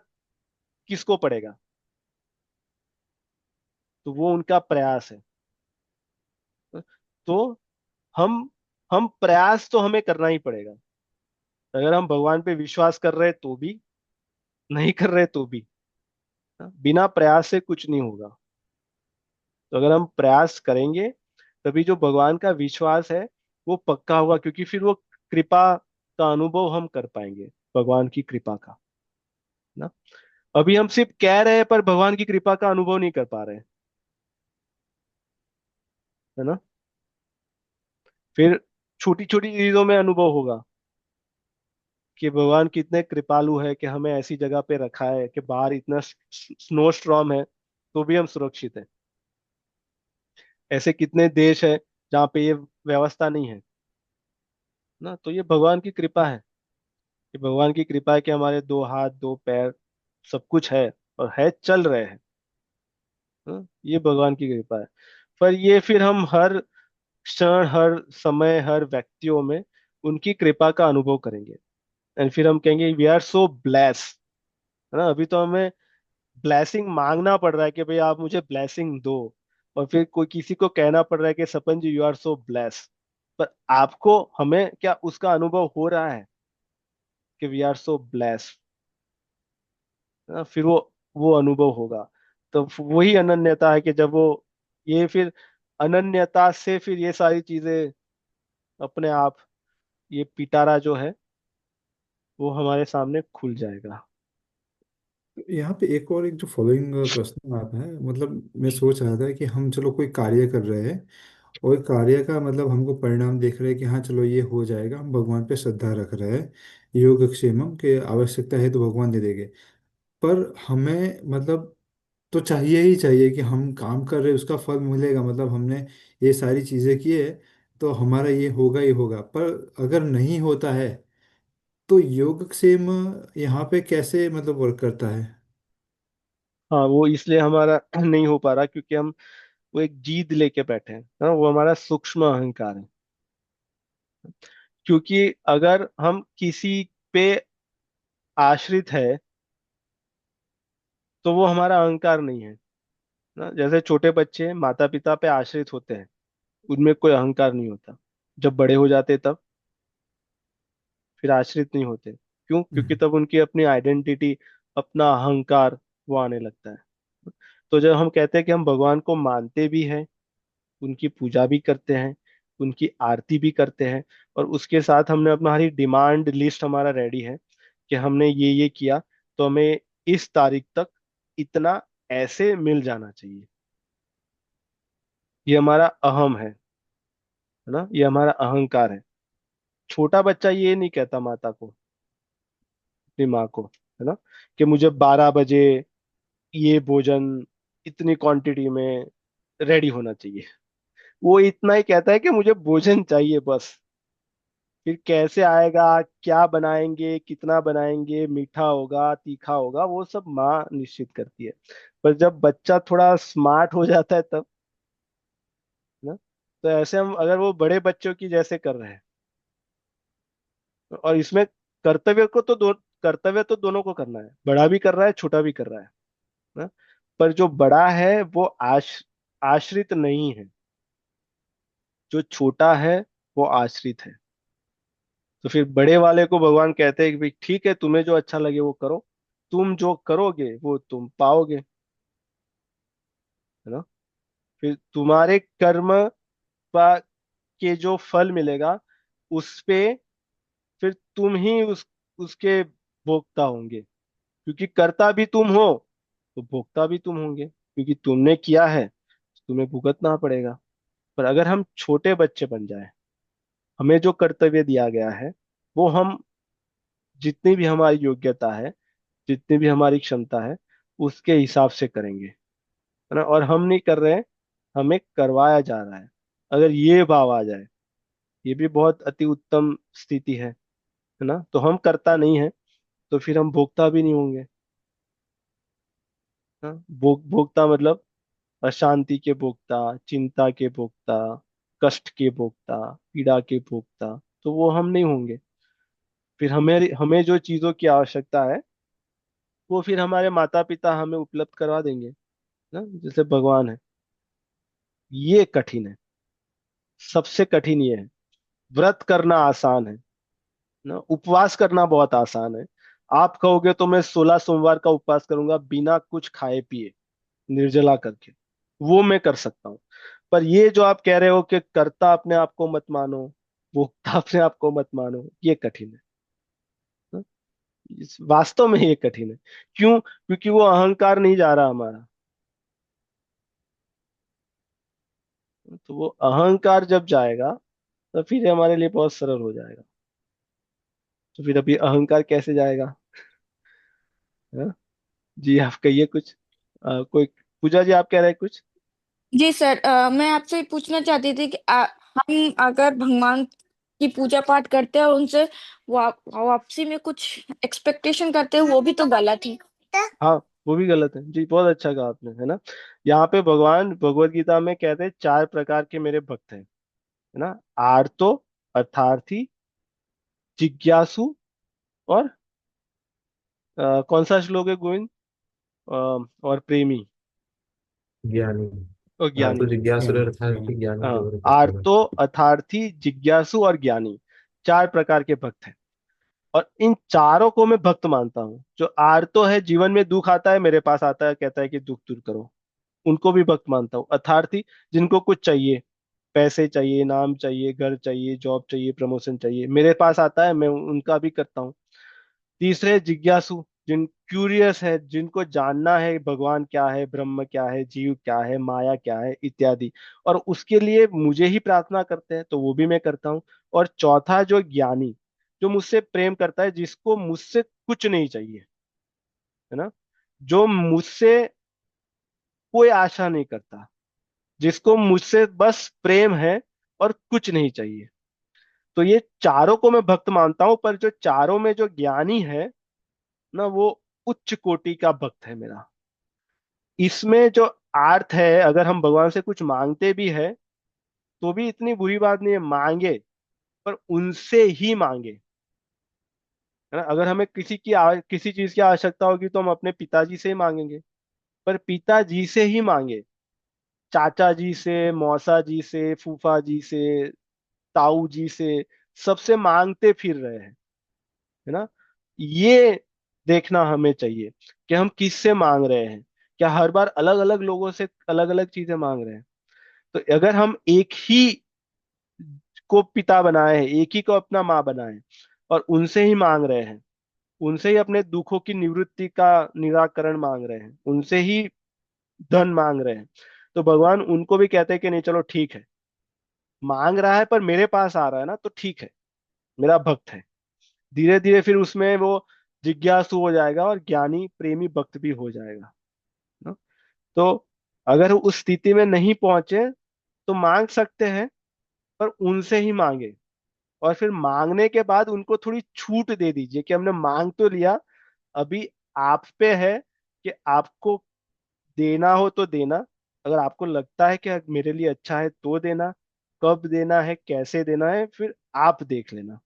किसको पड़ेगा, तो वो उनका प्रयास है। तो हम हम प्रयास तो हमें करना ही पड़ेगा। अगर हम भगवान पे विश्वास कर रहे हैं तो भी, नहीं कर रहे तो भी, बिना प्रयास से कुछ नहीं होगा। तो अगर हम प्रयास करेंगे, तभी जो भगवान का विश्वास है वो पक्का होगा, क्योंकि फिर वो कृपा का अनुभव हम कर पाएंगे भगवान की कृपा का, ना। अभी हम सिर्फ कह रहे हैं पर भगवान की कृपा का अनुभव नहीं कर पा रहे हैं, है ना। फिर छोटी छोटी चीजों में अनुभव होगा कि भगवान कितने कृपालु है कि हमें ऐसी जगह पे रखा है कि बाहर इतना स्नो स्टॉर्म है तो भी हम सुरक्षित हैं। ऐसे कितने देश है जहाँ पे ये व्यवस्था नहीं है, ना। तो ये भगवान की कृपा है, ये भगवान की कृपा है कि हमारे दो हाथ दो पैर सब कुछ है और है, चल रहे हैं, ना? ये भगवान की कृपा है। पर ये फिर हम हर क्षण हर समय हर व्यक्तियों में उनकी कृपा का अनुभव करेंगे। एंड फिर हम कहेंगे वी आर सो ब्लेस, है ना। अभी तो हमें ब्लेसिंग मांगना पड़ रहा है कि भाई आप मुझे ब्लेसिंग दो, और फिर कोई किसी को कहना पड़ रहा है कि सपन जी यू आर सो ब्लेस। पर आपको हमें क्या उसका अनुभव हो रहा है कि वी आर सो ब्लेस, फिर वो अनुभव होगा। तो वही अनन्यता है कि जब वो ये फिर अनन्यता से फिर ये सारी चीजें अपने आप, ये पिटारा जो है वो हमारे सामने खुल जाएगा। यहाँ पे एक और एक जो फॉलोइंग प्रश्न आता है, मतलब मैं सोच रहा था कि हम चलो कोई कार्य कर रहे हैं और कार्य का मतलब हमको परिणाम देख रहे हैं कि हाँ चलो ये हो जाएगा, हम भगवान पे श्रद्धा रख रहे हैं, योगक्षेमम के आवश्यकता है तो भगवान दे देंगे। पर हमें मतलब तो चाहिए ही चाहिए कि हम काम कर रहे हैं उसका फल मिलेगा, मतलब हमने ये सारी चीज़ें की है तो हमारा ये होगा ही होगा। पर अगर नहीं होता है तो योगक्षेम यहाँ पे कैसे मतलब वर्क करता है? हाँ, वो इसलिए हमारा नहीं हो पा रहा क्योंकि हम वो एक जीद लेके बैठे हैं, हाँ, वो हमारा सूक्ष्म अहंकार है। क्योंकि अगर हम किसी पे आश्रित है तो वो हमारा अहंकार नहीं है, ना। जैसे छोटे बच्चे माता पिता पे आश्रित होते हैं, उनमें कोई अहंकार नहीं होता। जब बड़े हो जाते तब फिर आश्रित नहीं होते। क्यों? क्योंकि हम्म। तब उनकी अपनी आइडेंटिटी, अपना अहंकार वो आने लगता है। तो जब हम कहते हैं कि हम भगवान को मानते भी हैं, उनकी पूजा भी करते हैं, उनकी आरती भी करते हैं, और उसके साथ हमने अपना हमारी डिमांड लिस्ट हमारा रेडी है कि हमने ये किया तो हमें इस तारीख तक इतना ऐसे मिल जाना चाहिए। ये हमारा अहम है ना, ये हमारा अहंकार है। छोटा बच्चा ये नहीं कहता माता को, अपनी माँ को, है ना, कि मुझे 12 बजे ये भोजन इतनी क्वांटिटी में रेडी होना चाहिए। वो इतना ही कहता है कि मुझे भोजन चाहिए बस। फिर कैसे आएगा, क्या बनाएंगे, कितना बनाएंगे, मीठा होगा तीखा होगा, वो सब माँ निश्चित करती है। पर जब बच्चा थोड़ा स्मार्ट हो जाता है तब, ना, तो ऐसे हम अगर वो बड़े बच्चों की जैसे कर रहे हैं, और इसमें कर्तव्य को तो दो कर्तव्य तो दोनों को करना है, बड़ा भी कर रहा है छोटा भी कर रहा है, ना। पर जो बड़ा है वो आश्रित नहीं है, जो छोटा है वो आश्रित है। तो फिर बड़े वाले को भगवान कहते हैं कि भाई ठीक है, तुम्हें जो अच्छा लगे वो करो, तुम जो करोगे वो तुम पाओगे, है ना। फिर तुम्हारे कर्म के जो फल मिलेगा उस पे फिर तुम ही उसके भोक्ता होंगे। क्योंकि कर्ता भी तुम हो तो भोक्ता भी तुम होंगे, क्योंकि तुमने किया है तो तुम्हें भुगतना पड़ेगा। पर अगर हम छोटे बच्चे बन जाए, हमें जो कर्तव्य दिया गया है वो हम, जितनी भी हमारी योग्यता है, जितनी भी हमारी क्षमता है, उसके हिसाब से करेंगे, है ना। और हम नहीं कर रहे हैं, हमें करवाया जा रहा है। अगर ये भाव आ जाए, ये भी बहुत अति उत्तम स्थिति है ना। तो हम करता नहीं है तो फिर हम भोगता भी नहीं होंगे, हाँ। भोगता मतलब अशांति के भोक्ता, चिंता के भोक्ता, कष्ट के भोक्ता, पीड़ा के भोक्ता, तो वो हम नहीं होंगे। फिर हमें हमें जो चीजों की आवश्यकता है वो फिर हमारे माता पिता हमें उपलब्ध करवा देंगे, ना, जैसे भगवान है। ये कठिन है, सबसे कठिन ये है। व्रत करना आसान है, ना, उपवास करना बहुत आसान है। आप कहोगे तो मैं 16 सोमवार का उपवास करूंगा बिना कुछ खाए पिए, निर्जला करके, वो मैं कर सकता हूँ। पर ये जो आप कह रहे हो कि कर्ता अपने आप को मत मानो, भोक्ता अपने आप को मत मानो, ये कठिन है। वास्तव में ये कठिन है। क्यों? क्योंकि वो अहंकार नहीं जा रहा हमारा। तो वो अहंकार जब जाएगा तो फिर हमारे लिए बहुत सरल हो जाएगा। तो फिर अभी अहंकार कैसे जाएगा? हाँ? जी आप कहिए कुछ। कोई, पूजा जी आप कह रहे हैं कुछ? जी सर, मैं आपसे पूछना चाहती थी कि हम अगर भगवान की पूजा पाठ करते हैं और उनसे वापसी में कुछ एक्सपेक्टेशन करते हैं, वो भी तो गलत है। हाँ, वो भी गलत है जी, बहुत अच्छा कहा आपने, है ना। यहाँ पे भगवान भगवत गीता में कहते हैं 4 प्रकार के मेरे भक्त हैं, है ना। आर्तो, अर्थार्थी, जिज्ञासु, और कौन सा श्लोक है गोविंद? और प्रेमी, ज्ञानी। और हाँ, तो ज्ञानी। जिज्ञासु अर्थात ज्ञानी हाँ, को और कैसे होगा? आर्तो, अर्थार्थी, जिज्ञासु और ज्ञानी, 4 प्रकार के भक्त हैं। और इन चारों को मैं भक्त मानता हूँ। जो आर्तो है, जीवन में दुख आता है मेरे पास आता है, कहता है कि दुख दूर करो, उनको भी भक्त मानता हूँ। अर्थार्थी, जिनको कुछ चाहिए, पैसे चाहिए, नाम चाहिए, घर चाहिए, जॉब चाहिए, प्रमोशन चाहिए, मेरे पास आता है, मैं उनका भी करता हूँ। तीसरे जिज्ञासु, जिन क्यूरियस है, जिनको जानना है भगवान क्या है, ब्रह्म क्या है, जीव क्या है, माया क्या है इत्यादि, और उसके लिए मुझे ही प्रार्थना करते हैं, तो वो भी मैं करता हूँ। और चौथा जो ज्ञानी, जो मुझसे प्रेम करता है, जिसको मुझसे कुछ नहीं चाहिए, है ना, जो मुझसे कोई आशा नहीं करता, जिसको मुझसे बस प्रेम है और कुछ नहीं चाहिए। तो ये चारों को मैं भक्त मानता हूं, पर जो चारों में जो ज्ञानी है ना, वो उच्च कोटि का भक्त है मेरा। इसमें जो अर्थ है, अगर हम भगवान से कुछ मांगते भी है तो भी इतनी बुरी बात नहीं है, मांगे, पर उनसे ही मांगे, है ना। अगर हमें किसी चीज की आवश्यकता होगी तो हम अपने पिताजी से ही मांगेंगे, पर पिताजी से ही मांगे, चाचा जी से, मौसा जी से, फूफा जी से, ताऊ जी से, सबसे मांगते फिर रहे हैं, है ना। ये देखना हमें चाहिए कि हम किससे मांग रहे हैं। क्या हर बार अलग अलग लोगों से अलग अलग चीजें मांग रहे हैं? तो अगर हम एक ही को पिता बनाए हैं, एक ही को अपना माँ बनाए हैं, और उनसे ही मांग रहे हैं, उनसे ही अपने दुखों की निवृत्ति का निराकरण मांग रहे हैं, उनसे ही धन मांग रहे हैं, तो भगवान उनको भी कहते हैं कि नहीं चलो ठीक है, मांग रहा है पर मेरे पास आ रहा है ना, तो ठीक है, मेरा भक्त है। धीरे धीरे फिर उसमें वो जिज्ञासु हो जाएगा और ज्ञानी प्रेमी भक्त भी हो जाएगा ना। तो अगर उस स्थिति में नहीं पहुंचे तो मांग सकते हैं, पर उनसे ही मांगे। और फिर मांगने के बाद उनको थोड़ी छूट दे दीजिए कि हमने मांग तो लिया, अभी आप पे है कि आपको देना हो तो देना, अगर आपको लगता है कि मेरे लिए अच्छा है तो देना, कब देना है, कैसे देना है, फिर आप देख लेना।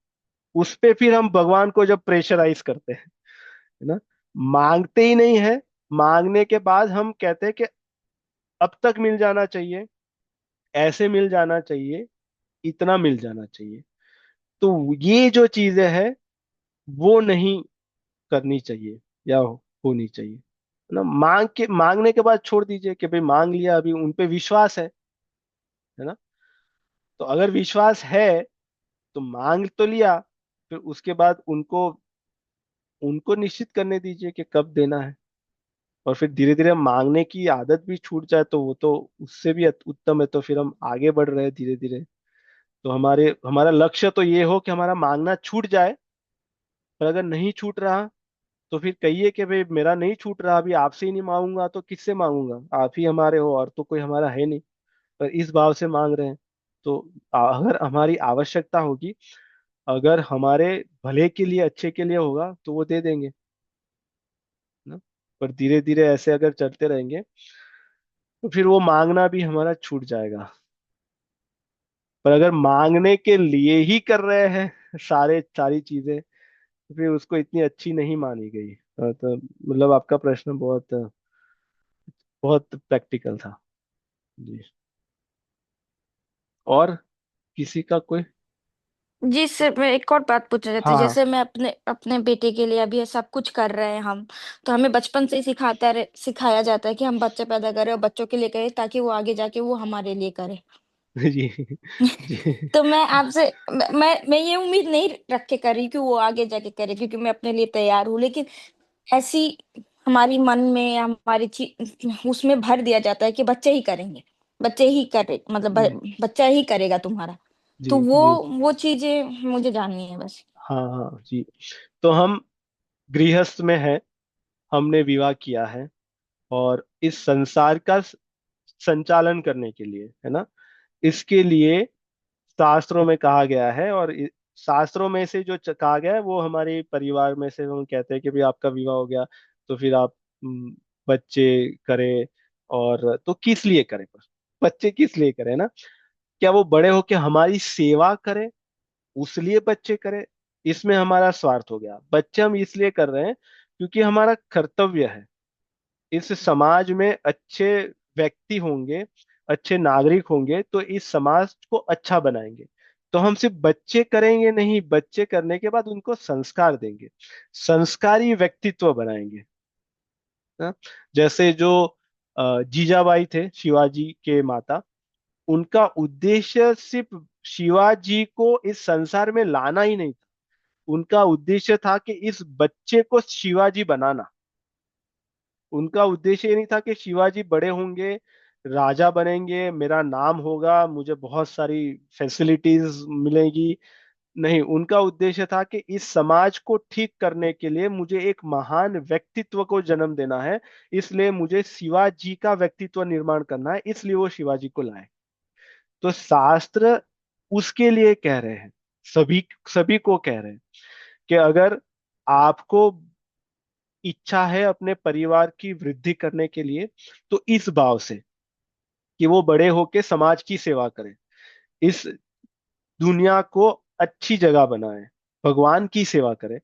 उस पे फिर हम भगवान को जब प्रेशराइज करते हैं, है ना, मांगते ही नहीं है, मांगने के बाद हम कहते हैं कि अब तक मिल जाना चाहिए, ऐसे मिल जाना चाहिए, इतना मिल जाना चाहिए। तो ये जो चीजें हैं वो नहीं करनी चाहिए या होनी चाहिए, है ना। मांगने के बाद छोड़ दीजिए कि भाई मांग लिया, अभी उन पे विश्वास है ना। तो अगर विश्वास है तो मांग तो लिया, फिर उसके बाद उनको उनको निश्चित करने दीजिए कि कब देना है। और फिर धीरे धीरे मांगने की आदत भी छूट जाए तो वो तो उससे भी उत्तम है, तो फिर हम आगे बढ़ रहे हैं धीरे धीरे। तो हमारा लक्ष्य तो ये हो कि हमारा मांगना छूट जाए। पर अगर नहीं छूट रहा तो फिर कहिए कि भाई मेरा नहीं छूट रहा, अभी आपसे ही नहीं मांगूंगा तो किससे मांगूंगा, आप ही हमारे हो और तो कोई हमारा है नहीं। पर इस भाव से मांग रहे हैं, तो अगर हमारी आवश्यकता होगी, अगर हमारे भले के लिए, अच्छे के लिए होगा तो वो दे देंगे ना। पर धीरे धीरे ऐसे अगर चलते रहेंगे तो फिर वो मांगना भी हमारा छूट जाएगा। पर अगर मांगने के लिए ही कर रहे हैं सारी चीजें, तो फिर उसको इतनी अच्छी नहीं मानी गई। तो मतलब आपका प्रश्न बहुत बहुत प्रैक्टिकल था जी। और किसी का कोई? जी सर, मैं एक और बात पूछना चाहती हूँ। हाँ हाँ। जैसे मैं अपने अपने बेटे के लिए अभी ये सब कुछ कर रहे हैं हम, तो हमें बचपन से ही सिखाया जाता है कि हम बच्चे पैदा करें और बच्चों के लिए करें ताकि वो आगे जाके वो हमारे लिए करे। जी जी। तो मैं आपसे मैं ये उम्मीद नहीं रख के कर रही कि वो आगे जाके करे, क्योंकि मैं अपने लिए तैयार हूँ, लेकिन ऐसी हमारी मन में या हमारी उसमें भर दिया जाता है कि बच्चे ही करेंगे, बच्चे ही करे, मतलब बच्चा ही करेगा तुम्हारा। जी तो जी। वो चीजें मुझे जाननी है बस। हाँ हाँ जी। तो हम गृहस्थ में हैं, हमने विवाह किया है, और इस संसार का संचालन करने के लिए, है ना, इसके लिए शास्त्रों में कहा गया है, और शास्त्रों में से जो कहा गया है वो हमारे परिवार में से हम कहते हैं कि भाई आपका विवाह हो गया तो फिर आप बच्चे करें। और तो किस लिए करें, पर बच्चे किस लिए करें ना? क्या वो बड़े होके हमारी सेवा करें, उस लिए बच्चे करें? इसमें हमारा स्वार्थ हो गया। बच्चे हम इसलिए कर रहे हैं क्योंकि हमारा कर्तव्य है। इस समाज में अच्छे व्यक्ति होंगे, अच्छे नागरिक होंगे तो इस समाज को अच्छा बनाएंगे। तो हम सिर्फ बच्चे करेंगे नहीं, बच्चे करने के बाद उनको संस्कार देंगे, संस्कारी व्यक्तित्व बनाएंगे। हाँ? जैसे जो जीजाबाई थे, शिवाजी के माता, उनका उद्देश्य सिर्फ शिवाजी को इस संसार में लाना ही नहीं था, उनका उद्देश्य था कि इस बच्चे को शिवाजी बनाना। उनका उद्देश्य ये नहीं था कि शिवाजी बड़े होंगे, राजा बनेंगे, मेरा नाम होगा, मुझे बहुत सारी फैसिलिटीज मिलेगी। नहीं, उनका उद्देश्य था कि इस समाज को ठीक करने के लिए मुझे एक महान व्यक्तित्व को जन्म देना है, इसलिए मुझे शिवाजी का व्यक्तित्व निर्माण करना है, इसलिए वो शिवाजी को लाए। तो शास्त्र उसके लिए कह रहे हैं, सभी सभी को कह रहे हैं कि अगर आपको इच्छा है अपने परिवार की वृद्धि करने के लिए, तो इस भाव से कि वो बड़े होके समाज की सेवा करें, इस दुनिया को अच्छी जगह बनाए, भगवान की सेवा करें,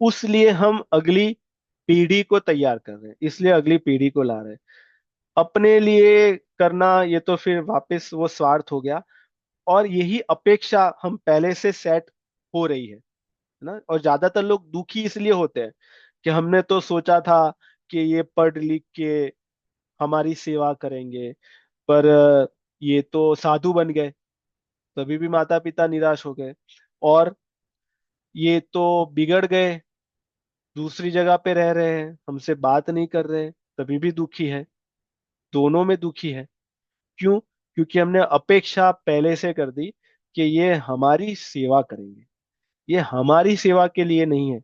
उस लिए हम अगली पीढ़ी को तैयार कर रहे हैं, इसलिए अगली पीढ़ी को ला रहे हैं। अपने लिए करना ये तो फिर वापस वो स्वार्थ हो गया। और यही अपेक्षा हम पहले से सेट हो रही है ना। और ज्यादातर लोग दुखी इसलिए होते हैं कि हमने तो सोचा था कि ये पढ़ लिख के हमारी सेवा करेंगे, पर ये तो साधु बन गए, तभी भी माता पिता निराश हो गए। और ये तो बिगड़ गए, दूसरी जगह पे रह रहे हैं, हमसे बात नहीं कर रहे हैं, तभी भी दुखी है। दोनों में दुखी है। क्यों? क्योंकि हमने अपेक्षा पहले से कर दी कि ये हमारी सेवा करेंगे। ये हमारी सेवा के लिए नहीं है,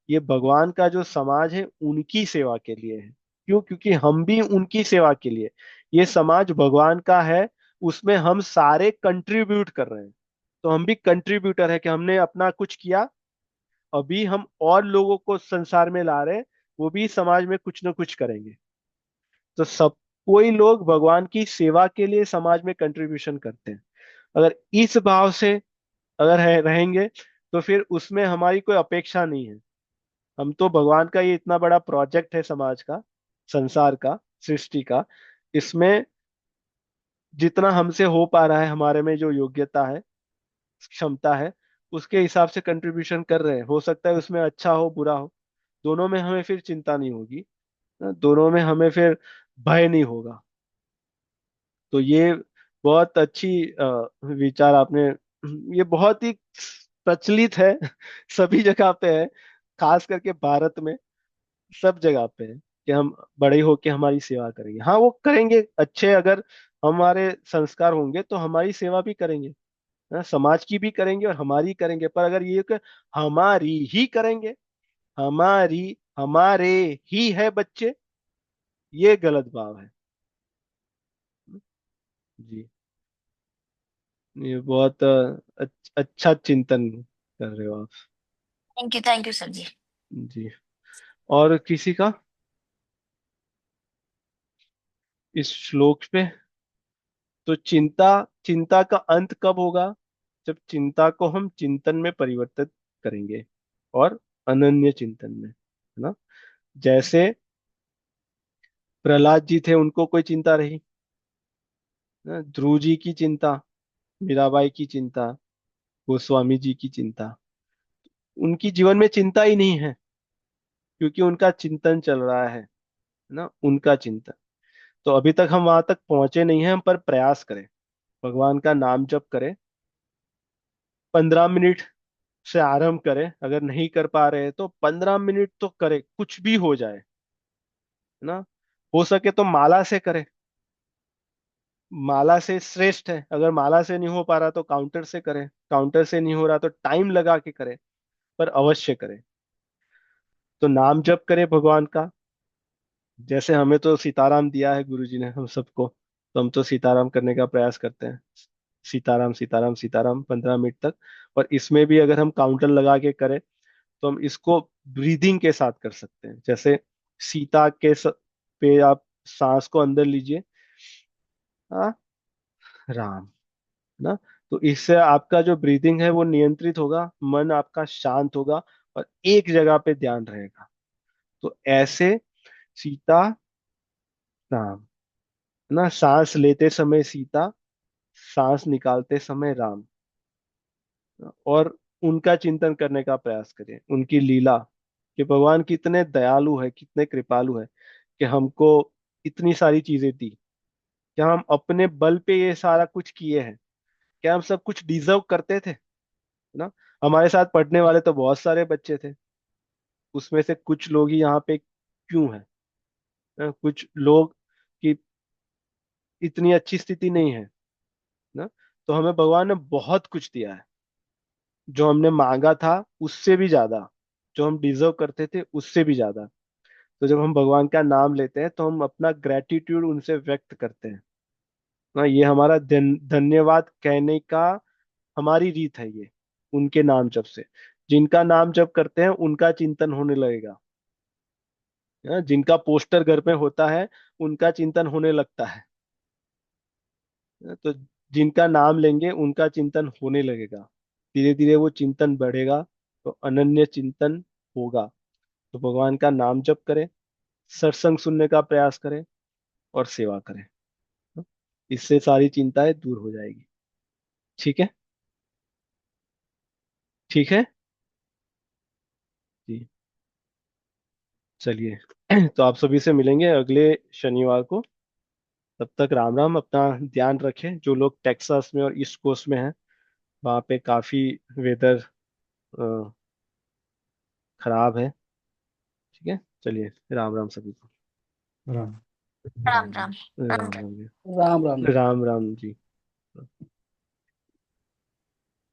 ये भगवान का जो समाज है उनकी सेवा के लिए है। क्यों? क्योंकि हम भी उनकी सेवा के लिए, ये समाज भगवान का है, उसमें हम सारे कंट्रीब्यूट कर रहे हैं। तो हम भी कंट्रीब्यूटर है कि हमने अपना कुछ किया, अभी हम और लोगों को संसार में ला रहे हैं, वो भी समाज में कुछ ना कुछ करेंगे। तो सब कोई लोग भगवान की सेवा के लिए समाज में कंट्रीब्यूशन करते हैं। अगर इस भाव से अगर रहेंगे तो फिर उसमें हमारी कोई अपेक्षा नहीं है। हम तो भगवान का ये इतना बड़ा प्रोजेक्ट है समाज का, संसार का, सृष्टि का, इसमें जितना हमसे हो पा रहा है, हमारे में जो योग्यता है, क्षमता है, उसके हिसाब से कंट्रीब्यूशन कर रहे हैं। हो सकता है उसमें अच्छा हो बुरा हो, दोनों में हमें फिर चिंता नहीं होगी ना, दोनों में हमें फिर भय नहीं होगा। तो ये बहुत अच्छी विचार आपने, ये बहुत ही प्रचलित है सभी जगह पे है, खास करके भारत में सब जगह पे है कि हम बड़े होके हमारी सेवा करेंगे। हाँ, वो करेंगे अच्छे, अगर हमारे संस्कार होंगे तो हमारी सेवा भी करेंगे, है, समाज की भी करेंगे और हमारी करेंगे। पर अगर ये कि हमारी ही करेंगे, हमारी हमारे ही है बच्चे, ये गलत भाव है। जी, ये बहुत अच्छा चिंतन कर रहे हो आप। थैंक यू सर जी। जी। और किसी का इस श्लोक पे? तो चिंता, चिंता का अंत कब होगा? जब चिंता को हम चिंतन में परिवर्तित करेंगे, और अनन्य चिंतन में, है ना। जैसे प्रहलाद जी थे, उनको कोई चिंता रही ना, ध्रुव जी की चिंता, मीराबाई की चिंता, गोस्वामी जी की चिंता, उनकी जीवन में चिंता ही नहीं है, क्योंकि उनका चिंतन चल रहा है ना, उनका चिंतन। तो अभी तक हम वहां तक पहुंचे नहीं हैं, हम पर प्रयास करें। भगवान का नाम जप करे, 15 मिनट से आरंभ करें। अगर नहीं कर पा रहे तो 15 मिनट तो करे, कुछ भी हो जाए, है ना। हो सके तो माला से करे, माला से श्रेष्ठ है। अगर माला से नहीं हो पा रहा तो काउंटर से करे, काउंटर से नहीं हो रहा तो टाइम लगा के करे, पर अवश्य करे। तो नाम जप करे भगवान का। जैसे हमें तो सीताराम दिया है गुरु जी ने हम सबको, तो हम तो सीताराम करने का प्रयास करते हैं। सीताराम सीताराम सीताराम 15 मिनट तक। और इसमें भी अगर हम काउंटर लगा के करें तो हम इसको ब्रीदिंग के साथ कर सकते हैं। जैसे सीता के पे आप सांस को अंदर लीजिए, हाँ, राम, ना। तो इससे आपका जो ब्रीदिंग है वो नियंत्रित होगा, मन आपका शांत होगा और एक जगह पे ध्यान रहेगा। तो ऐसे सीता राम, ना, सांस लेते समय सीता, सांस निकालते समय राम। और उनका चिंतन करने का प्रयास करें, उनकी लीला, कि भगवान कितने दयालु है, कितने कृपालु है, कि हमको इतनी सारी चीजें दी। क्या हम अपने बल पे ये सारा कुछ किए हैं? क्या हम सब कुछ डिजर्व करते थे? है ना। हमारे साथ पढ़ने वाले तो बहुत सारे बच्चे थे, उसमें से कुछ लोग ही यहाँ पे क्यों हैं? कुछ लोग की इतनी अच्छी स्थिति नहीं है, ना। तो हमें भगवान ने बहुत कुछ दिया है, जो हमने मांगा था उससे भी ज्यादा, जो हम डिजर्व करते थे उससे भी ज्यादा। तो जब हम भगवान का नाम लेते हैं तो हम अपना ग्रेटिट्यूड उनसे व्यक्त करते हैं, ना। ये हमारा धन्यवाद कहने का हमारी रीत है ये, उनके नाम जप से। जिनका नाम जप करते हैं उनका चिंतन होने लगेगा, जिनका पोस्टर घर में होता है उनका चिंतन होने लगता है। तो जिनका नाम लेंगे उनका चिंतन होने लगेगा, धीरे धीरे वो चिंतन बढ़ेगा, तो अनन्य चिंतन होगा। तो भगवान का नाम जप करें, सत्संग सुनने का प्रयास करें और सेवा करें। इससे सारी चिंताएं दूर हो जाएगी। ठीक है। ठीक है जी। चलिए तो आप सभी से मिलेंगे अगले शनिवार को। तब तक राम राम। अपना ध्यान रखें। जो लोग टेक्सास में और ईस्ट कोस्ट में हैं, वहाँ पे काफी वेदर खराब है। ठीक है। चलिए, राम राम सभी को। राम राम राम। राम राम जी। राम राम। राम राम जी।